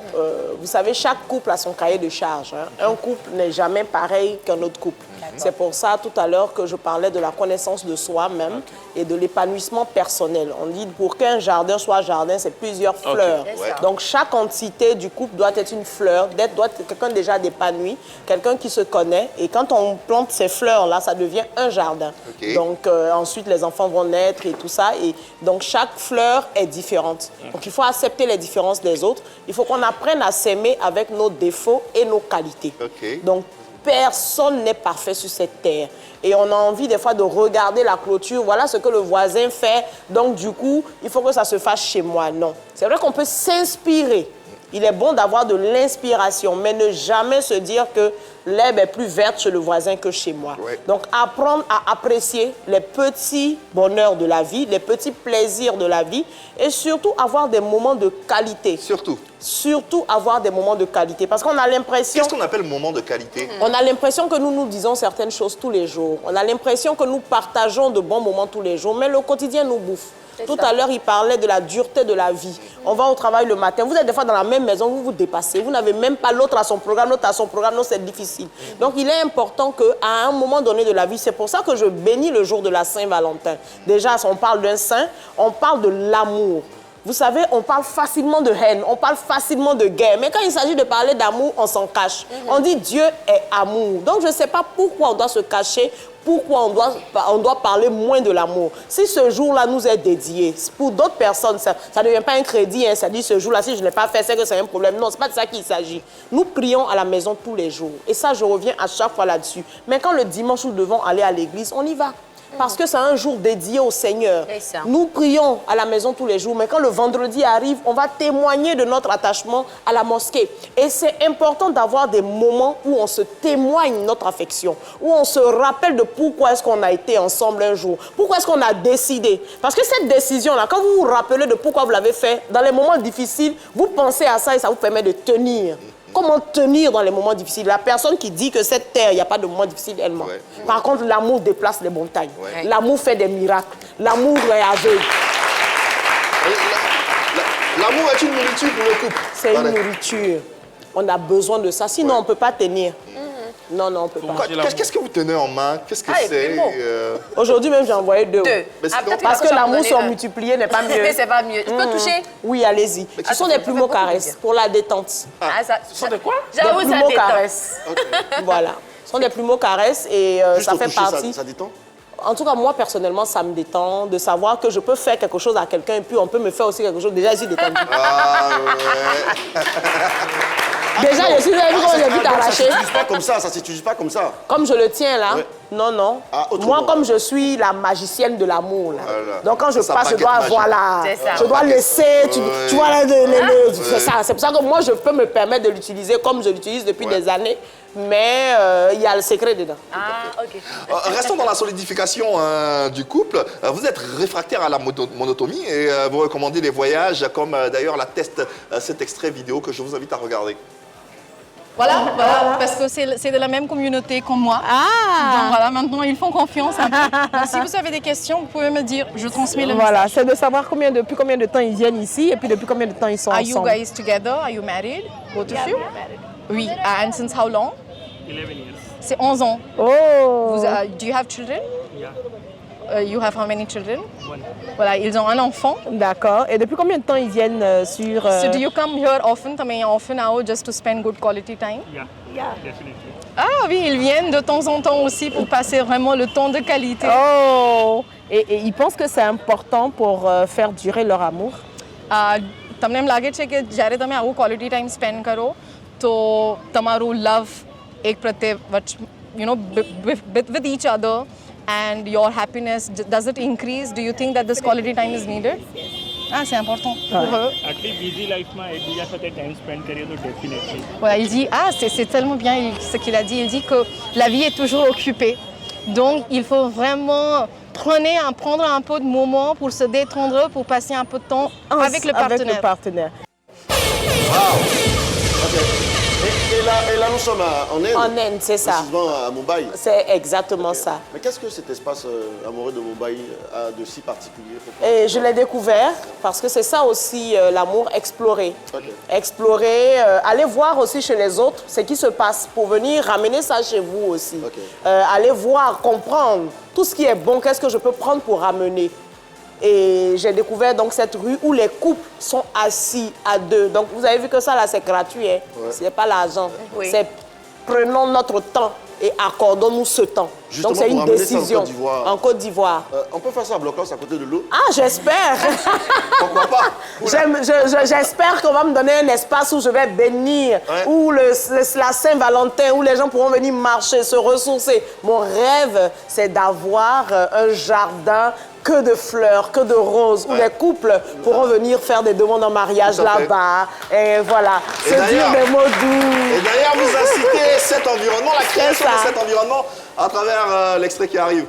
Vous savez, chaque couple a son cahier de charge. Hein. Un couple n'est jamais pareil qu'un autre couple. C'est pour ça, tout à l'heure, que je parlais de la connaissance de soi-même et de l'épanouissement personnel. On dit pour qu'un jardin soit jardin, c'est plusieurs fleurs. C'est ça. Donc, chaque entité du couple doit être une fleur, doit être quelqu'un déjà d'épanoui, quelqu'un qui se connaît. Et quand on plante ces fleurs-là, ça devient un jardin. Ok. Donc, ensuite, les enfants vont naître et tout ça. Et donc, chaque fleur est différente. Donc, il faut accepter les différences des autres. Il faut qu'on apprenne à s'aimer avec nos défauts et nos qualités. Ok. Donc, personne n'est parfait sur cette terre. Et on a envie des fois de regarder la clôture. Voilà ce que le voisin fait. Donc, du coup, il faut que ça se fasse chez moi. Non. C'est vrai qu'on peut s'inspirer. Il est bon d'avoir de l'inspiration, mais ne jamais se dire que l'herbe est plus verte chez le voisin que chez moi. Ouais. Donc, apprendre à apprécier les petits bonheurs de la vie, les petits plaisirs de la vie et surtout avoir des moments de qualité. Surtout. Surtout avoir des moments de qualité. Parce qu'on a l'impression... Qu'est-ce qu'on appelle moment de qualité? On a l'impression que nous nous disons certaines choses tous les jours. On a l'impression que nous partageons de bons moments tous les jours, mais le quotidien nous bouffe. Tout à l'heure, il parlait de la dureté de la vie. On va au travail le matin. Vous êtes des fois dans la même maison, vous vous dépassez. Vous n'avez même pas l'autre à son programme, l'autre à son programme. Non, c'est difficile. Donc, il est important qu'à un moment donné de la vie, c'est pour ça que je bénis le jour de la Saint-Valentin. Déjà, on parle d'un saint, on parle de l'amour. Vous savez, on parle facilement de haine, on parle facilement de guerre. Mais quand il s'agit de parler d'amour, on s'en cache. On dit Dieu est amour. Donc, je ne sais pas pourquoi on doit se cacher, pourquoi on doit parler moins de l'amour. Si ce jour-là nous est dédié, pour d'autres personnes, ça ne devient pas un crédit. Hein, ça dit ce jour-là, si je ne l'ai pas fait, c'est que c'est un problème. Non, ce n'est pas de ça qu'il s'agit. Nous prions à la maison tous les jours. Et ça, je reviens à chaque fois là-dessus. Mais quand le dimanche, nous devons aller à l'église, on y va. Parce que c'est un jour dédié au Seigneur. Nous prions à la maison tous les jours, mais quand le vendredi arrive, on va témoigner de notre attachement à la mosquée. Et c'est important d'avoir des moments où on se témoigne notre affection, où on se rappelle de pourquoi est-ce qu'on a été ensemble un jour, pourquoi est-ce qu'on a décidé. Parce que cette décision-là, quand vous vous rappelez de pourquoi vous l'avez fait, dans les moments difficiles, vous pensez à ça et ça vous permet de tenir. Comment tenir dans les moments difficiles? La personne qui dit que cette terre, il n'y a pas de moments difficiles, elle ment. Ouais. Par contre, l'amour déplace les montagnes. Ouais. L'amour fait des miracles. L'amour est aveugle. L'amour est une nourriture pour le couple. C'est une nourriture. On a besoin de ça. Sinon, on ne peut pas tenir. Non, non, on ne peut pas. Qu'est-ce que vous tenez en main? Qu'est-ce que Ah, c'est? Aujourd'hui même, j'ai envoyé deux. Mais sinon- Parce que l'amour sont multipliés n'est pas mieux. Mais c'est pas mieux. Tu peux toucher? Oui, allez-y. Ce sont des plumeaux caresses pour la détente. Ah, ça, Ce sont des quoi? J'avoue, Des ça plumeaux détend. caresses. Voilà. Ce sont des plumeaux caresses et Juste ça au fait toucher, partie. ça détend. En tout cas, moi, personnellement, ça me détend de savoir que je peux faire quelque chose à quelqu'un et puis on peut me faire aussi quelque chose. Déjà, je suis détendue. Ah ouais. Déjà, je suis là, vu comment j'ai vu Ça ne t'arracher. s'utilise pas comme ça, ça ne s'utilise pas comme ça. Comme je le tiens là. Ouais. Non, non. Ah, Moi, comme je suis la magicienne de l'amour, là. Voilà. Donc quand je Ça, passe, je baguette dois magique. voilà, C'est ça. je dois laisser, tu vois là, c'est ça. C'est pour ça que moi, je peux me permettre de l'utiliser comme je l'utilise depuis des années, mais il y a le secret dedans. Ah, ok. Restons dans la solidification du couple. Vous êtes réfractaire à la monotomie et vous recommandez les voyages, comme d'ailleurs l'atteste cet extrait vidéo que je vous invite à regarder. Voilà, parce que c'est de la même communauté que moi. Donc voilà, maintenant ils font confiance un peu. Donc, si vous avez des questions, vous pouvez me dire, je transmets le Voilà, message. c'est de savoir depuis combien de temps ils viennent ici et puis depuis combien de temps ils sont Are you ensemble. guys together? Are you married? Both of you? Oui. And since how long? 11 years. C'est 11 ans. Oh. Do you have children? Yeah. You have how many children? One. Voilà, ils ont un enfant. D'accord. Et depuis combien de temps ils viennent sur... So do you come here often? Também often now just to spend good quality time? Yeah. Definitely. Ah oui, ils viennent de temps en temps aussi pour passer vraiment le temps de qualité. Oh. Et ils pensent que c'est important pour faire durer leur amour? તમને એમ લાગે છે કે જ્યારે તમે આવું quality time spend કરો તો તમારું લવ એક પ્રત્યે with each other and your happiness, does it increase? Do you think that this quality time is needed? Ah, c'est important pour eux. આટલી બીઝી લાઈફમાં એકબીજા સાથે ટાઈમ સ્પેન્ડ કરીએ તો definitely. Voilà, il dit, c'est tellement bien ce qu'il a dit. Il dit que la vie est toujours occupée. Donc, il faut vraiment prendre un peu de moment pour se détendre, pour passer un peu de temps avec le partenaire. Avec le partenaire. Wow. Ok. Et là, nous sommes en Inde. En Inde, c'est ça. Précisément à Mumbai. C'est exactement ça. Mais qu'est-ce que cet espace amoureux de Mumbai a de si particulier? Et je l'ai découvert parce que c'est ça aussi l'amour, explorer. Ok. Explorer, aller voir aussi chez les autres ce qui se passe pour venir ramener ça chez vous aussi. Ok. Aller voir, comprendre tout ce qui est bon, qu'est-ce que je peux prendre pour ramener. Et j'ai découvert donc cette rue où les couples sont assis à deux. Donc vous avez vu que ça là c'est gratuit, hein? Ouais. C'est pas l'argent. Oui. C'est prenons notre temps et accordons-nous ce temps. Justement, donc c'est pour une ramener ça en décision. Côte d'Ivoire. En Côte d'Ivoire. On peut faire ça à Bloc-House à côté de l'eau? Ah, j'espère. Pourquoi pas? J'espère qu'on va me donner un espace où je vais bénir, où la Saint-Valentin, où les gens pourront venir marcher, se ressourcer. Mon rêve, c'est d'avoir un jardin que de fleurs, que de roses, où les couples pourront venir faire des demandes en mariage là-bas. Et voilà, se dire des mots doux. Et d'ailleurs, vous incitez cet environnement, la création de cet environnement, à travers l'extrait qui arrive.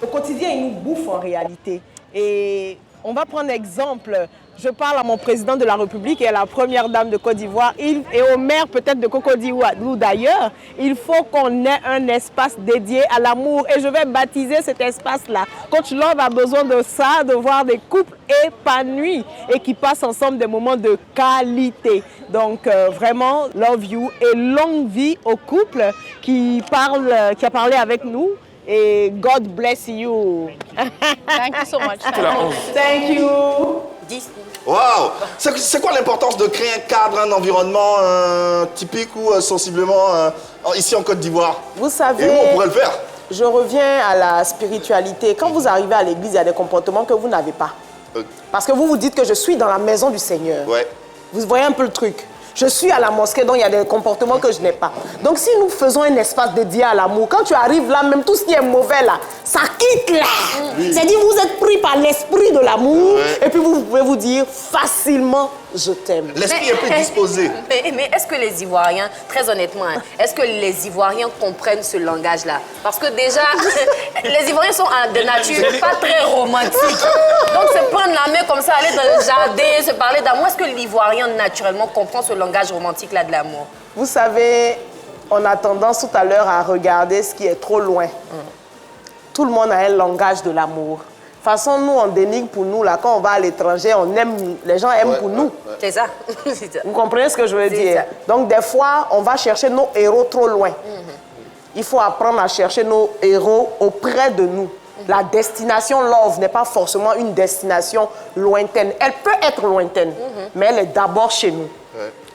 Au quotidien, ils nous bouffent en réalité. Et on va prendre exemple. Je parle à mon président de la République et à la première dame de Côte d'Ivoire et au maire peut-être de Cocody ou d'ailleurs. Il faut qu'on ait un espace dédié à l'amour et je vais baptiser cet espace-là. Coach Love a besoin de ça, de voir des couples épanouis et qui passent ensemble des moments de qualité. Donc vraiment, love you et longue vie au couple qui a parlé avec nous. Et God bless you. Thank you so much. Thank you. Waouh! C'est quoi l'importance de créer un cadre, un environnement typique ou sensiblement ici en Côte d'Ivoire? Vous savez, et où on pourrait le faire? Je reviens à la spiritualité. Quand vous arrivez à l'église, il y a des comportements que vous n'avez pas. Parce que vous vous dites que je suis dans la maison du Seigneur. Ouais. Vous voyez un peu le truc. Je suis à la mosquée, donc il y a des comportements que je n'ai pas. Donc si nous faisons un espace dédié à l'amour, quand tu arrives là, même tout ce qui est mauvais là, ça quitte là. C'est-à-dire vous êtes pris par l'esprit de l'amour et puis vous pouvez vous dire facilement je t'aime. L'esprit est plus disposé. Mais est-ce que les Ivoiriens, très honnêtement, est-ce que les Ivoiriens comprennent ce langage-là? Parce que déjà, les Ivoiriens sont de nature pas très romantiques. Donc se prendre la main comme ça, aller dans le jardin, se parler d'amour, est-ce que l'Ivoirien naturellement comprend ce langage romantique-là de l'amour? Vous savez, on a tendance tout à l'heure à regarder ce qui est trop loin. Tout le monde a un langage de l'amour. De toute façon, nous, on dénigre pour nous. Là, quand on va à l'étranger, on aime, les gens aiment pour nous. C'est ça. Vous comprenez ce que je veux dire? Ça. Donc, des fois, on va chercher nos héros trop loin. Il faut apprendre à chercher nos héros auprès de nous. La destination love n'est pas forcément une destination lointaine. Elle peut être lointaine, mais elle est d'abord chez nous.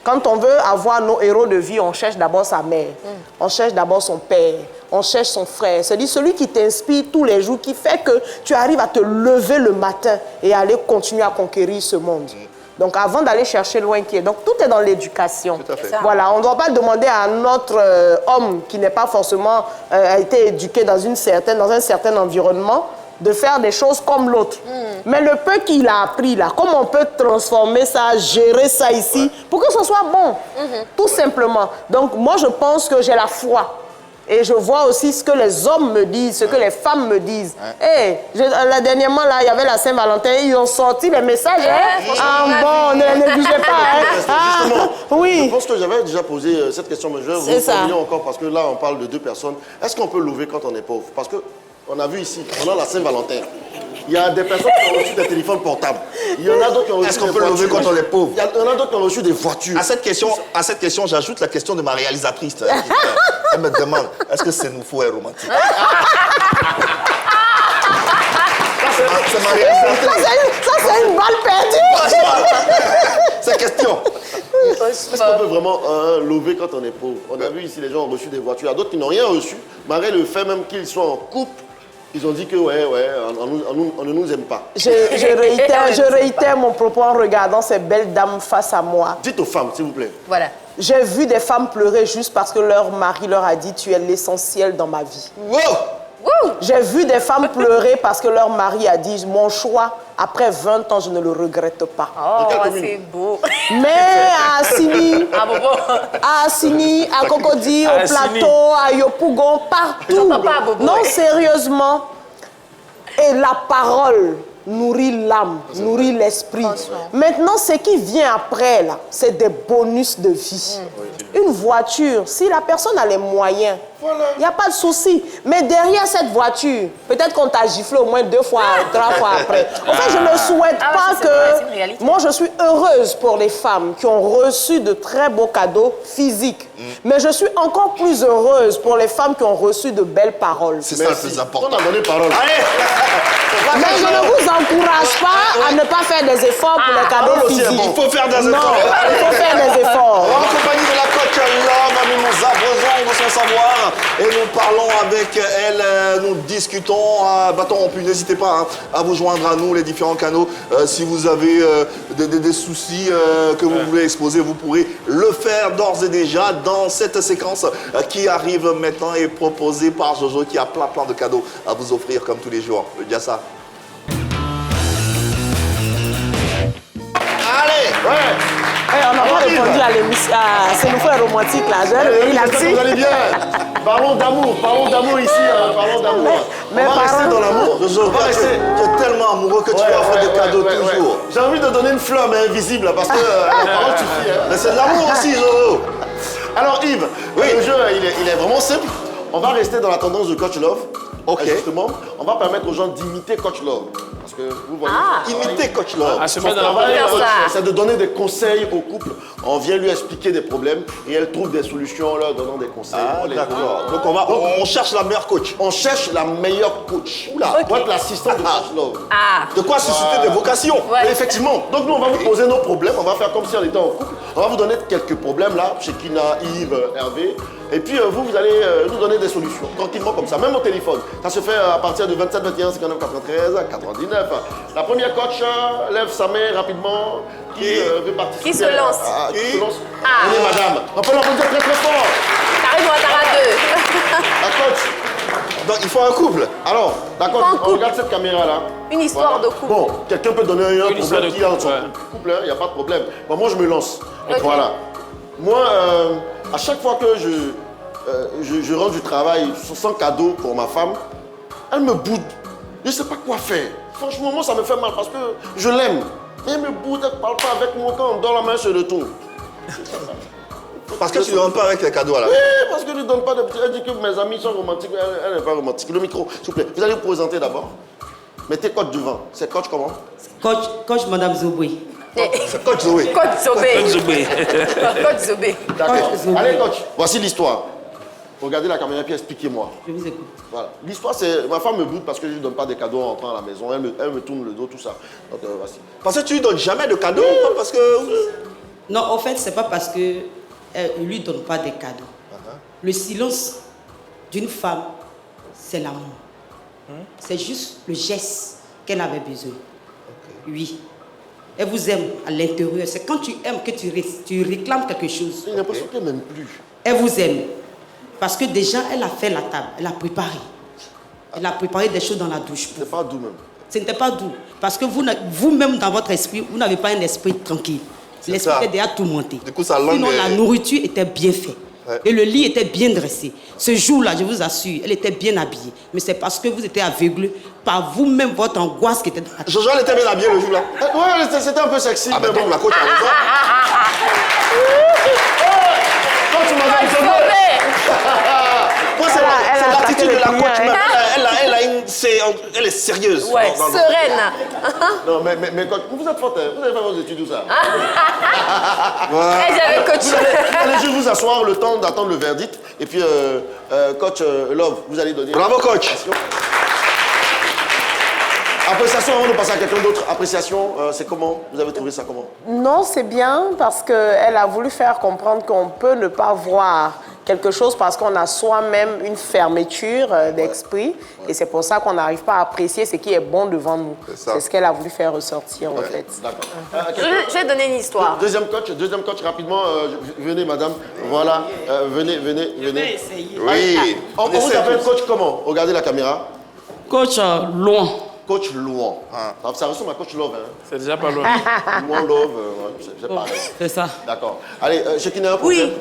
Quand on veut avoir nos héros de vie, on cherche d'abord sa mère, on cherche d'abord son père, on cherche son frère. C'est-à-dire celui qui t'inspire tous les jours, qui fait que tu arrives à te lever le matin et aller continuer à conquérir ce monde. Donc avant d'aller chercher loin qui est. Donc tout est dans l'éducation. Tout à fait. Voilà, on ne doit pas demander à notre homme qui n'est pas forcément a été éduqué dans un certain environnement de faire des choses comme l'autre. Mais le peu qu'il a appris là, comment on peut transformer ça, gérer ça ici pour que ce soit bon, tout simplement. Donc moi je pense que j'ai la foi. Et je vois aussi ce que les hommes me disent, ce que les femmes me disent. Dernièrement, là, il y avait la Saint-Valentin, ils ont sorti les messages. Bon, ne négligez pas. Justement, oui. Je pense que j'avais déjà posé cette question, mais je vais vous formuler encore parce que là, on parle de 2 personnes. Est-ce qu'on peut lever quand on est pauvre? Parce qu'on a vu ici, pendant la Saint-Valentin, il y a des personnes qui ont reçu des téléphones portables. Il y en a d'autres qui ont reçu des voitures. Est-ce qu'on peut lever quand on est pauvre? Il y en a d'autres qui ont reçu des voitures. À cette question, j'ajoute la question de ma réalisatrice. Elle me demande, est-ce que c'est nous faux et romantique? C'est ma réalisatrice. Ça, c'est une balle perdue. C'est question. Est-ce qu'on peut vraiment lever quand on est pauvre? On a vu ici, les gens ont reçu des voitures. Il y a d'autres qui n'ont rien reçu. Malgré le fait même qu'ils soient en couple, ils ont dit que on ne nous aime pas. Je réitère mon propos en regardant ces belles dames face à moi. Dites aux femmes, s'il vous plaît. Voilà. J'ai vu des femmes pleurer juste parce que leur mari leur a dit « tu es l'essentiel dans ma vie ». J'ai vu des femmes pleurer parce que leur mari a dit « mon choix, après 20 ans, je ne le regrette pas ». Oh, c'est beau. Mais à Assini, à Assini, à Cocody, au plateau, à Yopougon, partout. Non, sérieusement. Et la parole nourrit l'âme, nourrit l'esprit. Maintenant, ce qui vient après, là, c'est des bonus de vie. Une voiture, si la personne a les moyens, il n'y a pas de souci. Mais derrière cette voiture, peut-être qu'on t'a giflé au moins 2 fois, 3 fois après. En fait, je ne souhaite pas que... Moi, je suis heureuse pour les femmes qui ont reçu de très beaux cadeaux physiques. Mais je suis encore plus heureuse pour les femmes qui ont reçu de belles paroles. C'est ça le plus important. On a donné parole. Mais je ne vous encourage pas à ne pas faire des efforts pour les cadeaux physiques. Il faut faire des efforts. Non, il faut faire des efforts. En compagnie de la coach Love, nous nous abreuvons de son savoir et nous parlons avec elle, nous discutons, puis n'hésitez pas à vous joindre à nous, les différents canaux. Si vous avez des soucis que vous voulez exposer, vous pourrez le faire d'ores et déjà dans cette séquence qui arrive maintenant et proposée par Jojo qui a plein de cadeaux à vous offrir comme tous les jours. Je dis ça. On n'a pas répondu à l'émission. C'est nous faire romantique là. Vous allez bien. Parlons d'amour ici. Parlons d'amour. Mais on va rester dans l'amour. Jojo, tu es tellement amoureux que tu vas faire des cadeaux toujours. J'ai envie de donner une fleur mais invisible là, parce que la parole suffit. Mais c'est de l'amour aussi, Jojo. Alors Yves, le jeu il est vraiment simple. On va rester dans la tendance de Coach Love. Ok. Justement, on va permettre aux gens d'imiter Coach Love. Parce que vous voyez, imiter Coach Love. c'est de donner des conseils au couple. On vient lui expliquer des problèmes et elle trouve des solutions en leur donnant des conseils. D'accord. Donc on cherche la meilleure coach. On cherche la meilleure coach. Pour être l'assistant de Coach Love. De quoi susciter des vocations. Effectivement. Donc nous, on va vous poser nos problèmes. On va faire comme si on était en couple. On va vous donner quelques problèmes là, chez Kina, Yves, Hervé. Et puis vous allez nous donner des solutions, tranquillement comme ça, même au téléphone. Ça se fait à partir de 27, 21, 59, 93, 99. La première coach lève sa main rapidement. Qui veut participer? Qui se lance? Qui se lance? On est madame. On peut l'applaudir très très fort. Karine Ouattara 2. La coach. Donc il faut un couple. Alors, d'accord, on regarde cette caméra là. Une histoire de couple. Bon, quelqu'un peut donner un problème qui a dans son couple, il n'y a pas de problème. Bon, moi je me lance. Voilà. Moi, à chaque fois que je rentre du travail sans cadeau pour ma femme, elle me boude. Je ne sais pas quoi faire. Franchement, moi, ça me fait mal parce que je l'aime. Mais elle me boude, elle ne parle pas avec moi quand on donne la main sur le tour. Parce que tu ne donnes pas avec les cadeaux à la fin. Oui, parce que je ne donne pas de petits. Elle dit que mes amis sont romantiques, mais elle n'est pas romantique. Le micro, s'il vous plaît. Vous allez vous présenter d'abord. Mettez coach devant. C'est coach comment? Coach Madame Zobé. C'est coach Zoé. Coach Zobé. Coach Zobé. D'accord. Allez, coach, voici l'histoire. Regardez la caméra puis expliquez-moi. Je vous écoute. Voilà. L'histoire, c'est... Ma femme me boude parce que je ne lui donne pas des cadeaux en rentrant à la maison. Elle me tourne le dos, tout ça. Donc, voici. Parce que tu lui donnes jamais de cadeaux, parce que... Non, en fait, c'est pas parce que ne lui donne pas des cadeaux. Le silence d'une femme, c'est l'amour. C'est juste le geste qu'elle avait besoin. Oui. Elle vous aime à l'intérieur. C'est quand tu aimes que tu réclames quelque chose. J'ai l'impression qu'elle m'aime plus. Elle vous aime. Parce que déjà, elle a fait la table. Elle a préparé. Elle a préparé des choses dans la douche. C'est pas doux même. Ce n'était pas doux. Parce que vous-même, dans votre esprit, vous n'avez pas un esprit tranquille. L'esprit est déjà tout monté. Du coup, sa langue Sinon, la nourriture était bien faite. Ouais. Et le lit était bien dressé. Ce jour-là, je vous assure, elle était bien habillée. Mais c'est parce que vous étiez aveuglé par vous-même, votre angoisse qui était dans la tête. Jojo, elle était bien habillée le jour-là. Ouais, c'était un peu sexy. Ah, mais donc la coach a raison. Quand tu m'avais sauvé. Moi, c'est l'attitude de la coach. Elle est sérieuse. Ouais, sereine. Non, mais coach, vous êtes forte, hein. Vous avez fait vos études, tout ça. Et j'avais coach. Allez juste vous asseoir le temps d'attendre le verdict. Et puis, coach Love, vous allez donner... Bravo, coach. Appréciation avant de passer à quelqu'un d'autre. Appréciation, c'est comment? Vous avez trouvé ça comment? Non, c'est bien parce qu'elle a voulu faire comprendre qu'on peut ne pas voir quelque chose parce qu'on a soi-même une fermeture d'esprit. Et c'est pour ça qu'on n'arrive pas à apprécier ce qui est bon devant nous. C'est ce qu'elle a voulu faire ressortir, en fait. D'accord. Je vais donner une histoire. Deuxième coach, rapidement. Venez, madame. Voilà. Venez. Oui. On vous appelle coach comment? Regardez la caméra. Coach loin. Coach Louan. Ça ressemble à coach Love. Hein. C'est déjà pas loin. Louan Love, c'est pareil. C'est ça. D'accord. Allez, Chekina, Oui.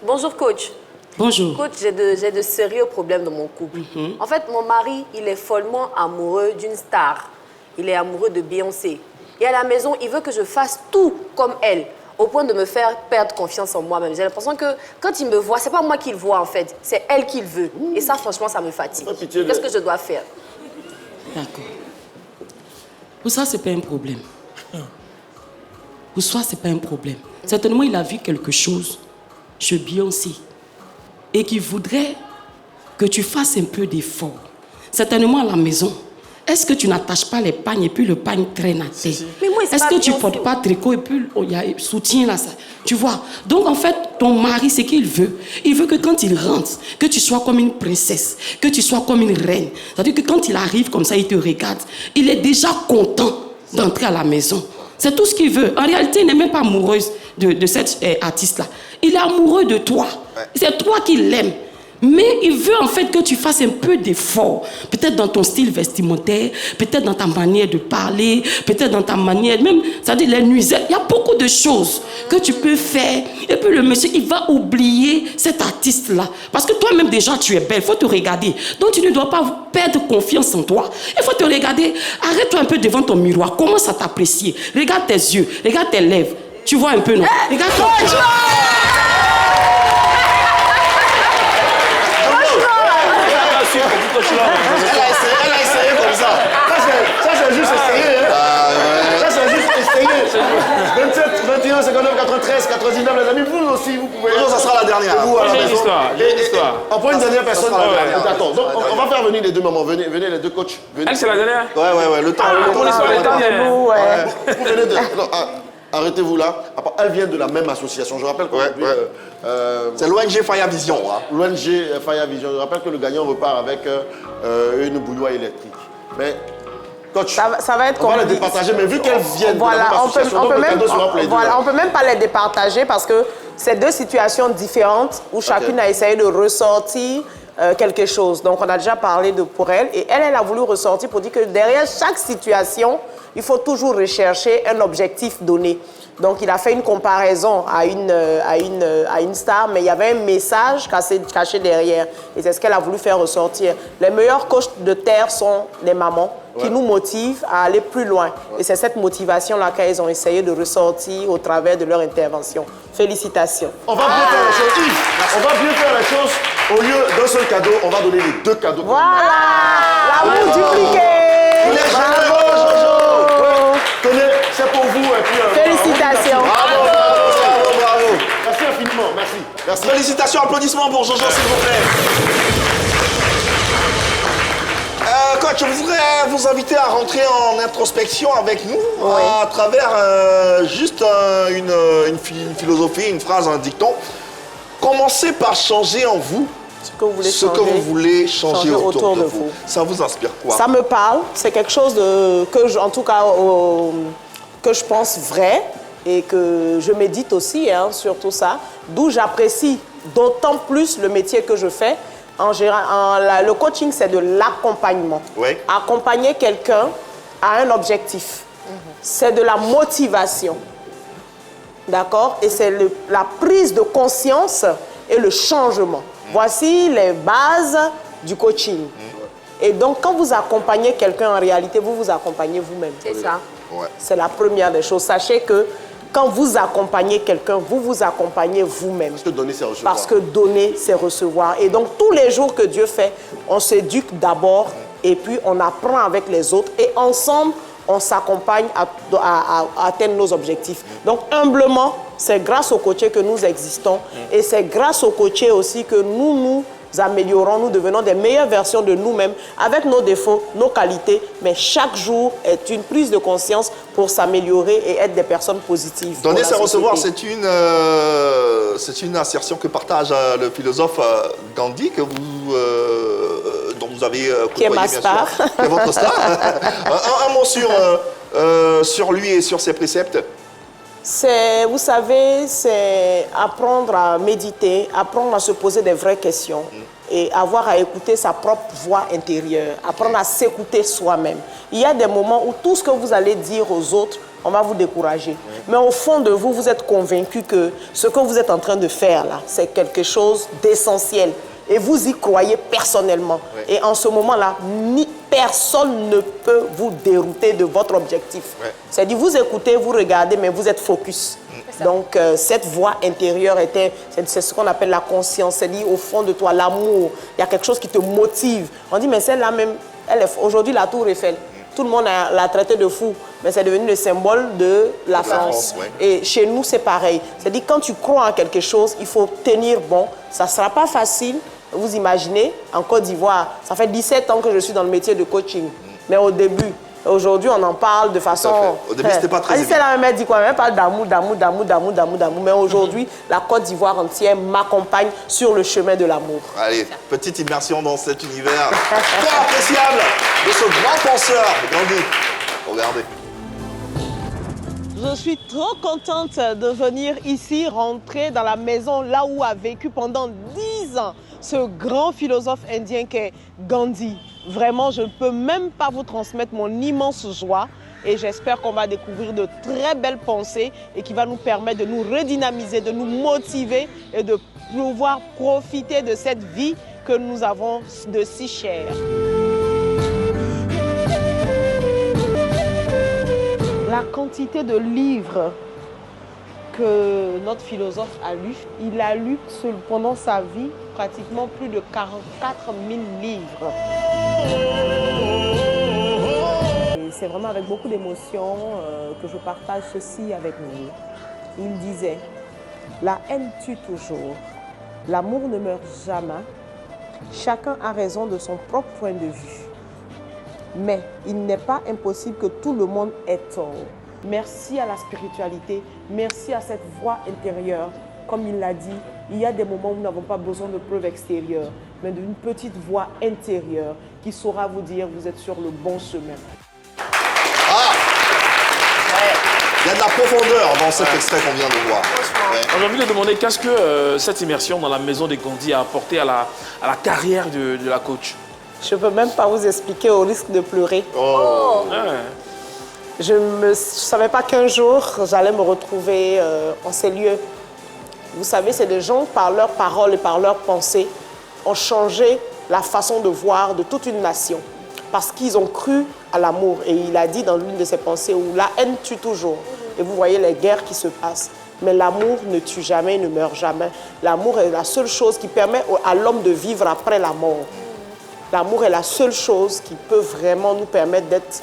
Bonjour, coach. Bonjour. Coach, j'ai de sérieux problèmes dans mon couple. En fait, mon mari, il est follement amoureux d'une star. Il est amoureux de Beyoncé. Et à la maison, il veut que je fasse tout comme elle, au point de me faire perdre confiance en moi-même. J'ai l'impression que quand il me voit, c'est pas moi qu'il voit en fait, c'est elle qu'il veut. Et ça, franchement, ça me fatigue. Qu'est-ce que je dois faire? D'accord. Pour ça, c'est pas un problème. Pour ça, c'est pas un problème. Certainement, il a vu quelque chose chez Beyoncé et qu'il voudrait que tu fasses un peu d'effort. Certainement à la maison. Est-ce que tu n'attaches pas les pagnes et puis le pagne traîne à terre? Est-ce que tu ne portes pas tricot et puis il y a soutien là, ça? Tu vois? Donc en fait, ton mari, c'est qu'il veut. Il veut que quand il rentre, que tu sois comme une princesse, que tu sois comme une reine. C'est-à-dire que quand il arrive comme ça, il te regarde, il est déjà content d'entrer à la maison. C'est tout ce qu'il veut. En réalité, il n'est même pas amoureux de cet artiste-là. Il est amoureux de toi. C'est toi qui l'aimes. Mais il veut en fait que tu fasses un peu d'effort. Peut-être dans ton style vestimentaire, peut-être dans ta manière de parler, peut-être dans ta manière, même, c'est-à-dire les nuisettes. Il y a beaucoup de choses que tu peux faire. Et puis le monsieur, il va oublier cet artiste-là. Parce que toi-même déjà, tu es belle. Il faut te regarder. Donc tu ne dois pas perdre confiance en toi. Il faut te regarder. Arrête-toi un peu devant ton miroir. Commence à t'apprécier. Regarde tes yeux. Regarde tes lèvres. Tu vois un peu, non? Regarde ton... Elle a essayé comme ça. Ça, c'est juste essayé. Hein. Ça, c'est juste essayé. 27, 21, 59, 93, 99, les amis, vous aussi, vous pouvez. Non, ça sera la dernière. Vous, à la J'ai une maison. histoire. On prend une dernière personne. Ça sera la dernière. D'accord. Donc, on va faire venir les deux mamans. Venez les deux coachs. Venez. Elle, c'est la dernière? Ouais. Le temps. Pour l'histoire, les dernières. Vous venez de... Non, arrêtez-vous là. Elle vient de la même association. Je rappelle qu'aujourd'hui... C'est l'ONG Fire Vision. L'ONG Fire Vision. Je rappelle que le gagnant repart avec une bouilloire électrique. Mais... Coach, ça va être on va les départager, mais vu qu'elles viennent de la même association, donc le cadeau sera pour les deux. Voilà, on peut même pas les départager parce que c'est deux situations différentes où chacune a essayé de ressortir quelque chose. Donc on a déjà parlé pour elle et elle a voulu ressortir pour dire que derrière chaque situation, il faut toujours rechercher un objectif donné. Donc il a fait une comparaison à une star, mais il y avait un message caché derrière. Et c'est ce qu'elle a voulu faire ressortir. Les meilleurs coachs de terre sont les mamans qui nous motivent à aller plus loin. Et c'est cette motivation-là qu'elles ont essayé de ressortir au travers de leur intervention. Félicitations. On va bien faire les choses, Yves. On va bien faire les choses. Au lieu d'un seul cadeau, on va donner les deux cadeaux. Voilà, l'amour dupliqué. Tenez, c'est pour vous. Et puis, félicitations. Bravo. Merci infiniment. Merci. Félicitations, applaudissements pour Jojo, s'il vous plaît. Coach, je voudrais vous inviter à rentrer en introspection avec nous à travers juste une philosophie, une phrase, un dicton. Commencez par changer en vous ce que vous voulez changer autour de vous. Ça vous inspire quoi? Ça me parle. C'est quelque chose que, en tout cas, que je pense vraies et que je médite aussi sur tout ça, d'où j'apprécie d'autant plus le métier que je fais. En général, le coaching, c'est de l'accompagnement. Oui. Accompagner quelqu'un à un objectif. C'est de la motivation. D'accord? Et c'est la prise de conscience et le changement. Voici les bases du coaching. Et donc, quand vous accompagnez quelqu'un, en réalité, vous vous accompagnez vous-même. C'est ça. Ouais. C'est la première des choses. Sachez que quand vous accompagnez quelqu'un, vous vous accompagnez vous-même. Parce que donner, c'est recevoir. Parce que donner, c'est recevoir. Et donc, tous les jours que Dieu fait, on s'éduque d'abord et puis on apprend avec les autres. Et ensemble, on s'accompagne à atteindre nos objectifs. Donc, humblement, c'est grâce au coaché que nous existons. Et c'est grâce au coaché aussi que nous améliorons, nous devenons des meilleures versions de nous-mêmes avec nos défauts, nos qualités. Mais chaque jour est une prise de conscience pour s'améliorer et être des personnes positives. Donner, c'est recevoir, c'est une assertion que partage le philosophe Gandhi, que vous, dont vous avez côtoyé, qui est ma star. bien sûr, qui est votre star. un mot sur lui et sur ses préceptes. Vous savez, c'est apprendre à méditer, apprendre à se poser des vraies questions et avoir à écouter sa propre voix intérieure, apprendre à s'écouter soi-même. Il y a des moments où tout ce que vous allez dire aux autres, on va vous décourager. Mais au fond de vous, vous êtes convaincu que ce que vous êtes en train de faire là, c'est quelque chose d'essentiel. Et vous y croyez personnellement. Et en ce moment-là, personne ne peut vous dérouter de votre objectif. C'est-à-dire, vous écoutez, vous regardez, mais vous êtes focus. Donc, cette voix intérieure, c'est ce qu'on appelle la conscience. C'est-à-dire, au fond de toi, l'amour. Il y a quelque chose qui te motive. On dit, mais celle-là même, aujourd'hui, la Tour Eiffel. Tout le monde l'a traité de fou, mais c'est devenu le symbole de la France. Et chez nous, c'est pareil. C'est-à-dire, quand tu crois en quelque chose, il faut tenir bon. Ça ne sera pas facile. Vous imaginez, en Côte d'Ivoire, ça fait 17 ans que je suis dans le métier de coaching. Mais au début, aujourd'hui, on en parle de façon... Au début, c'était pas très évident. C'est la même, elle dit quoi? Elle parle d'amour. Mais aujourd'hui, la Côte d'Ivoire entière m'accompagne sur le chemin de l'amour. Allez, petite immersion dans cet univers très appréciable de ce grand penseur, Gandhi. Regardez. Je suis trop contente de venir ici, rentrer dans la maison là où a vécu pendant 10 ans ce grand philosophe indien qu'est Gandhi. Vraiment, je ne peux même pas vous transmettre mon immense joie et j'espère qu'on va découvrir de très belles pensées et qui va nous permettre de nous redynamiser, de nous motiver et de pouvoir profiter de cette vie que nous avons de si chère. La quantité de livres que notre philosophe a lu, il a lu pendant sa vie pratiquement plus de 44 000 livres. C'est vraiment avec beaucoup d'émotion que je partage ceci avec vous. Il disait, la haine tue toujours, l'amour ne meurt jamais, chacun a raison de son propre point de vue. Mais il n'est pas impossible que tout le monde ait tort. Merci à la spiritualité, merci à cette voix intérieure. Comme il l'a dit, il y a des moments où nous n'avons pas besoin de preuves extérieures, mais d'une petite voix intérieure qui saura vous dire que vous êtes sur le bon chemin. Il y a de la profondeur dans cet extrait qu'on vient de voir. J'ai envie de demander qu'est-ce que cette immersion dans la maison de Gandhi a apporté à la carrière de la coach. Je ne peux même pas vous expliquer au risque de pleurer. Je ne savais pas qu'un jour, j'allais me retrouver en ces lieux. Vous savez, c'est des gens, par leurs paroles et par leurs pensées, ont changé la façon de voir de toute une nation. Parce qu'ils ont cru à l'amour. Et il a dit dans l'une de ses pensées où la haine tue toujours. Et vous voyez les guerres qui se passent. Mais l'amour ne tue jamais, ne meurt jamais. L'amour est la seule chose qui permet à l'homme de vivre après la mort. L'amour est la seule chose qui peut vraiment nous permettre d'être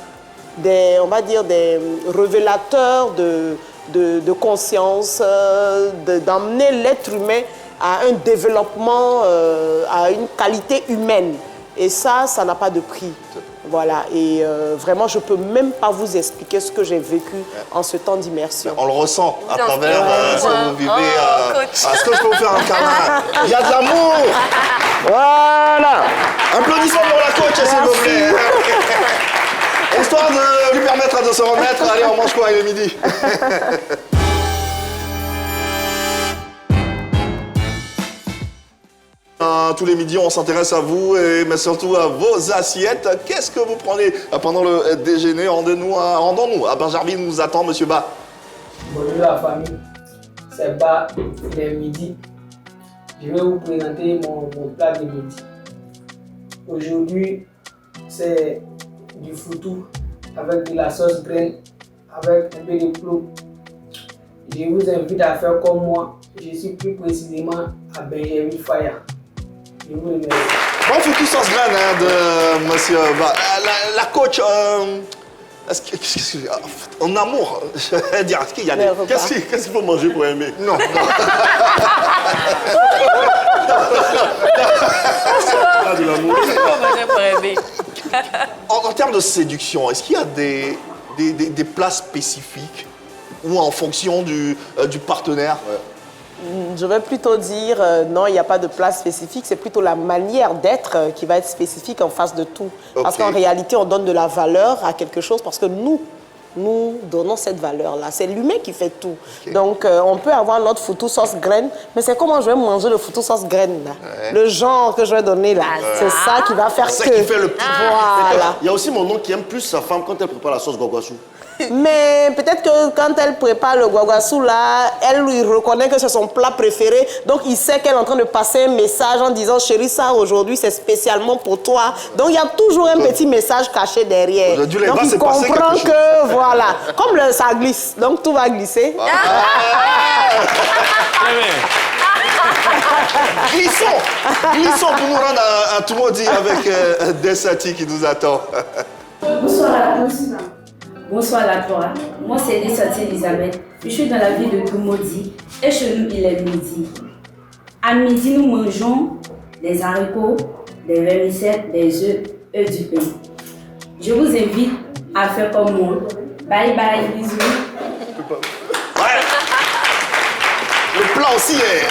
on va dire, des révélateurs de conscience, d'emmener l'être humain à un développement, à une qualité humaine. Et ça n'a pas de prix. Voilà, et vraiment, je ne peux même pas vous expliquer ce que j'ai vécu en ce temps d'immersion. On le ressent à travers ce que vous vivez. Est-ce que je peux vous faire un câlin? Il y a de l'amour. Voilà. Applaudissements pour la coach, s'il vous plaît. Histoire de lui permettre de se remettre, allez, on mange quoi, il est midi. Tous les midis, on s'intéresse à vous, mais surtout à vos assiettes. Qu'est-ce que vous prenez pendant le déjeuner? Rendons-nous. À Banjarbi nous attend Monsieur Ba. Bonjour la famille, c'est Ba, il est midi. Je vais vous présenter mon plat de midi. Aujourd'hui, c'est du foutou avec de la sauce graine, avec un peu de clou. Je vous invite à faire comme moi. Je suis plus précisément à Benjamin Faya. Je vous remercie. Bon foutu sauce graine de Monsieur Ba. La coach, en amour, je vais dire, est-ce qu'il y a des... Qu'est-ce qu'il faut manger pour aimer? Non. Ah, de l'amour. En termes de séduction, est-ce qu'il y a des plats spécifiques ou en fonction du partenaire? Je vais plutôt dire non, il n'y a pas de plat spécifique, c'est plutôt la manière d'être qui va être spécifique en face de tout. Okay. Parce qu'en réalité, on donne de la valeur à quelque chose parce que nous donnons cette valeur-là. C'est l'humain qui fait tout. Okay. Donc, on peut avoir notre foutu sauce graine, mais c'est comment je vais manger le foutu sauce graine, là. Ouais. Le genre que je vais donner, là. C'est ça qui va faire que... C'est ça qui fait le plus. Voilà. Il y a aussi mon oncle qui aime plus sa femme quand elle prépare la sauce guaguassou. Mais peut-être que quand elle prépare le guaguassou, là, elle lui reconnaît que c'est son plat préféré. Donc, il sait qu'elle est en train de passer un message en disant « Chérie, ça, aujourd'hui, c'est spécialement pour toi. » Donc, il y a toujours un petit message caché derrière. Donc, il comprend que, voilà, comme ça glisse, donc tout va glisser. Glissons pour nous rendre à Toumoudi avec Dessati qui nous attend. Bonsoir à tous. Bonsoir la Torah. Moi c'est Dessati Elisabeth. Je suis dans la ville de Toumoudi et chez nous il est midi. À midi nous mangeons des haricots, des vermicelles, des œufs et du pain. Je vous invite à faire comme moi. Bye bye, bisous. Ouais. Le plan aussi est...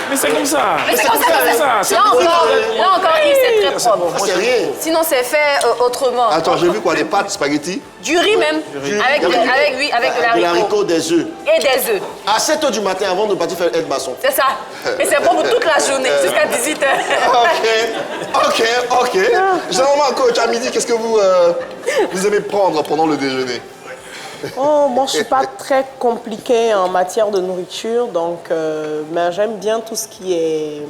Mais c'est comme ça. Mais c'est comme ça. Là encore, Yves, c'est très propre. C'est rien. Sinon, c'est fait autrement. Attends, j'ai vu quoi? Des pâtes, spaghetti? Du riz même. Avec de l'haricot, des œufs. Et des œufs. À 7h du matin, avant de partir faire aide maçon. C'est ça. Et c'est bon pour toute la journée, jusqu'à 18h. Ok. Généralement, coach, à midi, qu'est-ce que vous aimez prendre pendant le déjeuner? Oh, moi, je ne suis pas très compliquée en matière de nourriture, donc mais j'aime bien tout ce qui est,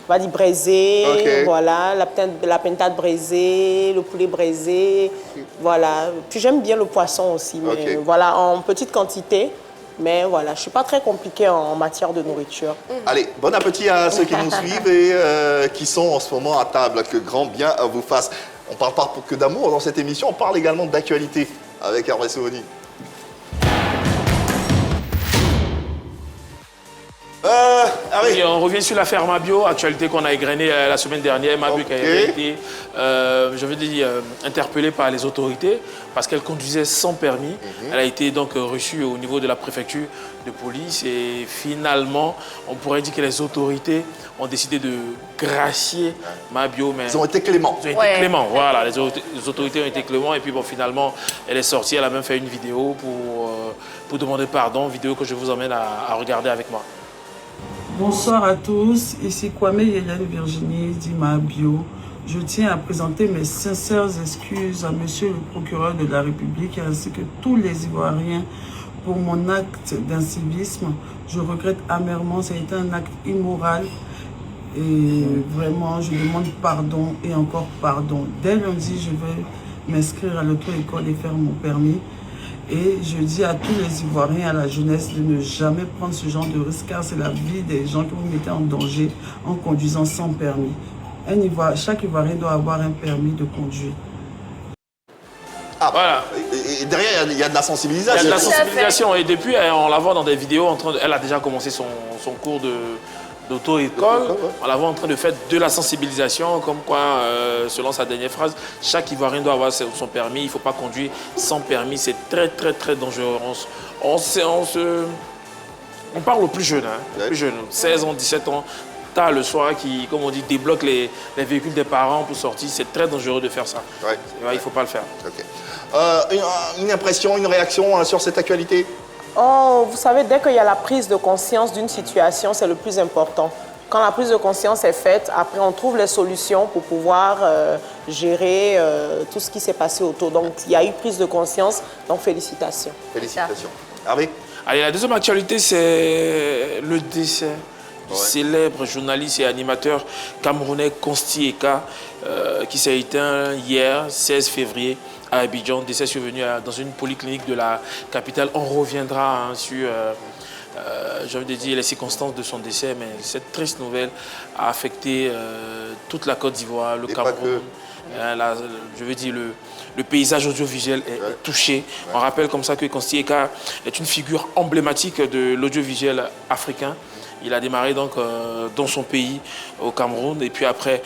on va dire, braisé, voilà, la pintade braisée, le poulet braisé, voilà. Puis j'aime bien le poisson aussi, mais voilà, en petite quantité. Mais voilà, je ne suis pas très compliquée en matière de nourriture. Allez, bon appétit à ceux qui nous suivent et qui sont en ce moment à table. Que grand bien vous fasse. On ne parle pas que d'amour dans cette émission, on parle également d'actualité avec Hervé Sohoni. Oui, on revient sur l'affaire Mabio, actualité qu'on a égrenée la semaine dernière. Mabio qui a été, je veux dire, interpellée par les autorités parce qu'elle conduisait sans permis. Elle a été donc reçue au niveau de la préfecture de police et finalement, on pourrait dire que les autorités ont décidé de gracier Mabio. Mais ils ont été cléments. Ils ont été cléments, voilà. Les autorités ont été cléments et puis bon, finalement, elle est sortie. Elle a même fait une vidéo pour demander pardon, vidéo que je vous emmène à regarder avec moi. Bonsoir à tous, ici Kwame Yeliane Virginie, dit Mabio. Je tiens à présenter mes sincères excuses à Monsieur le procureur de la République ainsi que tous les Ivoiriens pour mon acte d'incivisme. Je regrette amèrement, ça a été un acte immoral et vraiment je demande pardon et encore pardon. Dès lundi, je vais m'inscrire à l'auto-école et faire mon permis. Et je dis à tous les Ivoiriens, à la jeunesse, de ne jamais prendre ce genre de risque, car c'est la vie des gens que vous mettez en danger en conduisant sans permis. Chaque Ivoirien doit avoir un permis de conduire. Ah, voilà. Et derrière, il y a de la sensibilisation. Il y a de la sensibilisation. Et depuis, on la voit dans des vidéos, elle a déjà commencé son cours d'auto-école. On la voit en train de faire de la sensibilisation, comme quoi, selon sa dernière phrase, chaque Ivoirien doit avoir son permis. Il ne faut pas conduire sans permis. C'est très, très, très dangereux. On parle aux plus jeunes, plus jeunes, 16 ans, 17 ans. tard le soir qui, comme on dit, débloque les véhicules des parents pour sortir. C'est très dangereux de faire ça. Ouais. Il ne faut pas le faire. Okay. Une impression, une réaction sur cette actualité? Oh, vous savez, dès qu'il y a la prise de conscience d'une situation, c'est le plus important. Quand la prise de conscience est faite, après on trouve les solutions pour pouvoir gérer tout ce qui s'est passé autour. Donc il y a eu prise de conscience, donc félicitations. Félicitations. Hervé? Allez, la deuxième actualité, c'est le décès du célèbre journaliste et animateur camerounais Consti Eka, qui s'est éteint hier, 16 février, à Abidjan. Décès survenu dans une polyclinique de la capitale. On reviendra sur... j'ai envie de dire les circonstances de son décès, mais cette triste nouvelle a affecté toute la Côte d'Ivoire, le Cameroun. Je veux dire, le paysage audiovisuel est touché. On rappelle comme ça que Consti Eka est une figure emblématique de l'audiovisuel africain. Il a démarré donc dans son pays, au Cameroun, et puis après,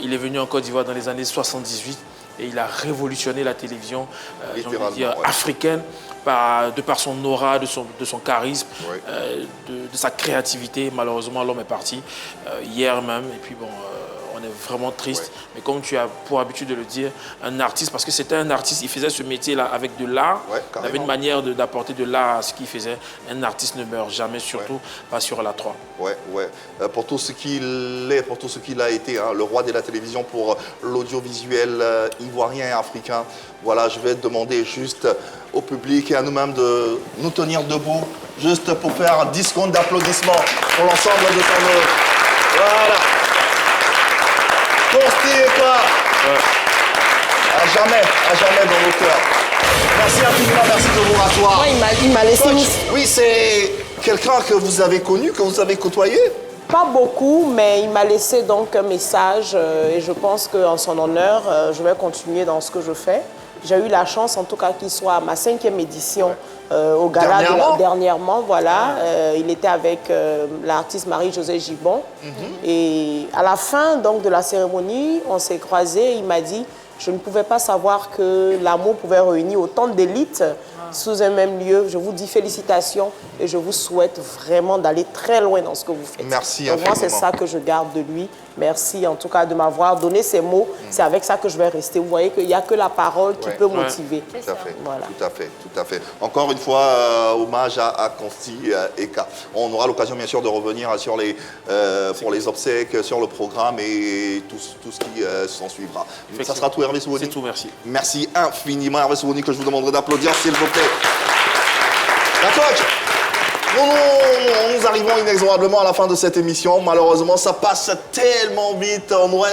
il est venu en Côte d'Ivoire dans les années 78 et il a révolutionné la télévision j'ai envie de dire, africaine. De par son aura, de son charisme, de sa créativité. Malheureusement, l'homme est parti hier même. Et puis bon, on est vraiment triste. Mais comme tu as pour habitude de le dire, un artiste, parce que c'était un artiste, il faisait ce métier-là avec de l'art. Il avait une manière d'apporter de l'art à ce qu'il faisait. Un artiste ne meurt jamais, surtout pas sur la 3. Pour tout ce qu'il est, pour tout ce qu'il a été, hein, le roi de la télévision pour l'audiovisuel ivoirien et africain. Voilà, je vais demander juste au public et à nous-mêmes de nous tenir debout, juste pour faire 10 secondes d'applaudissements pour l'ensemble de ton œuvre. Voilà. Consti Eka, à jamais dans nos cœurs. Merci infiniment, merci de vous rasseoir. Il m'a laissé... Coach, oui, c'est quelqu'un que vous avez connu, que vous avez côtoyé? Pas beaucoup, mais il m'a laissé donc un message et je pense qu'en son honneur, je vais continuer dans ce que je fais. J'ai eu la chance, en tout cas, qu'il soit à ma 5e édition au gala dernièrement. Voilà, il était avec l'artiste Marie-Josée Gibon. Et à la fin donc, de la cérémonie, on s'est croisés. Il m'a dit, je ne pouvais pas savoir que l'amour pouvait réunir autant d'élites sous un même lieu. Je vous dis félicitations et je vous souhaite vraiment d'aller très loin dans ce que vous faites. Merci infiniment. Moi, c'est ça que je garde de lui. Merci en tout cas de m'avoir donné ces mots. C'est avec ça que je vais rester. Vous voyez qu'il n'y a que la parole qui peut motiver. Tout à fait, voilà. Tout à fait. Encore une fois, hommage à Consti Eka. On aura l'occasion bien sûr de revenir sur pour les obsèques, sur le programme et tout ce qui s'en suivra. Ça sera tout, Hervé Souoni? C'est tout, merci. Merci infiniment, Hervé Souoni, que je vous demanderai d'applaudir, s'il vous plaît. La coach, nous arrivons inexorablement à la fin de cette émission. Malheureusement, ça passe tellement vite. On aurait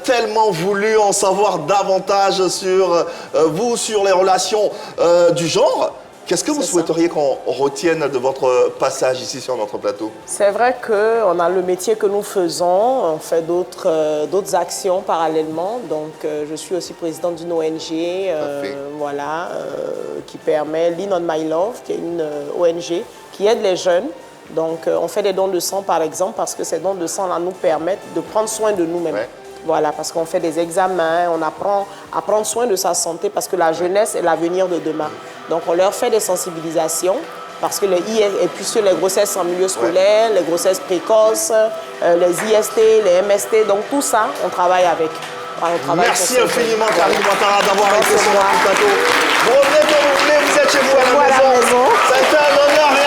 tellement voulu en savoir davantage sur vous, sur les relations du genre. Qu'est-ce que vous souhaiteriez qu'on retienne de votre passage ici sur notre plateau? C'est vrai qu'on a le métier que nous faisons, on fait d'autres actions parallèlement. Donc, je suis aussi présidente d'une ONG voilà, qui permet Lean on My Love, qui est une ONG qui aide les jeunes. Donc, on fait des dons de sang, par exemple, parce que ces dons de sang-là nous permettent de prendre soin de nous-mêmes. Voilà, parce qu'on fait des examens, on apprend à prendre soin de sa santé parce que la jeunesse est l'avenir de demain. Donc, on leur fait des sensibilisations parce que les IST, et puis sur les grossesses en milieu scolaire, les grossesses précoces, les IST, les MST, donc tout ça, on travaille avec. Merci infiniment, Karine Ouattara, d'avoir été sur notre plateau. Vous revenez quand vous voulez, vous êtes chez vous à la maison. Ça a été un honneur et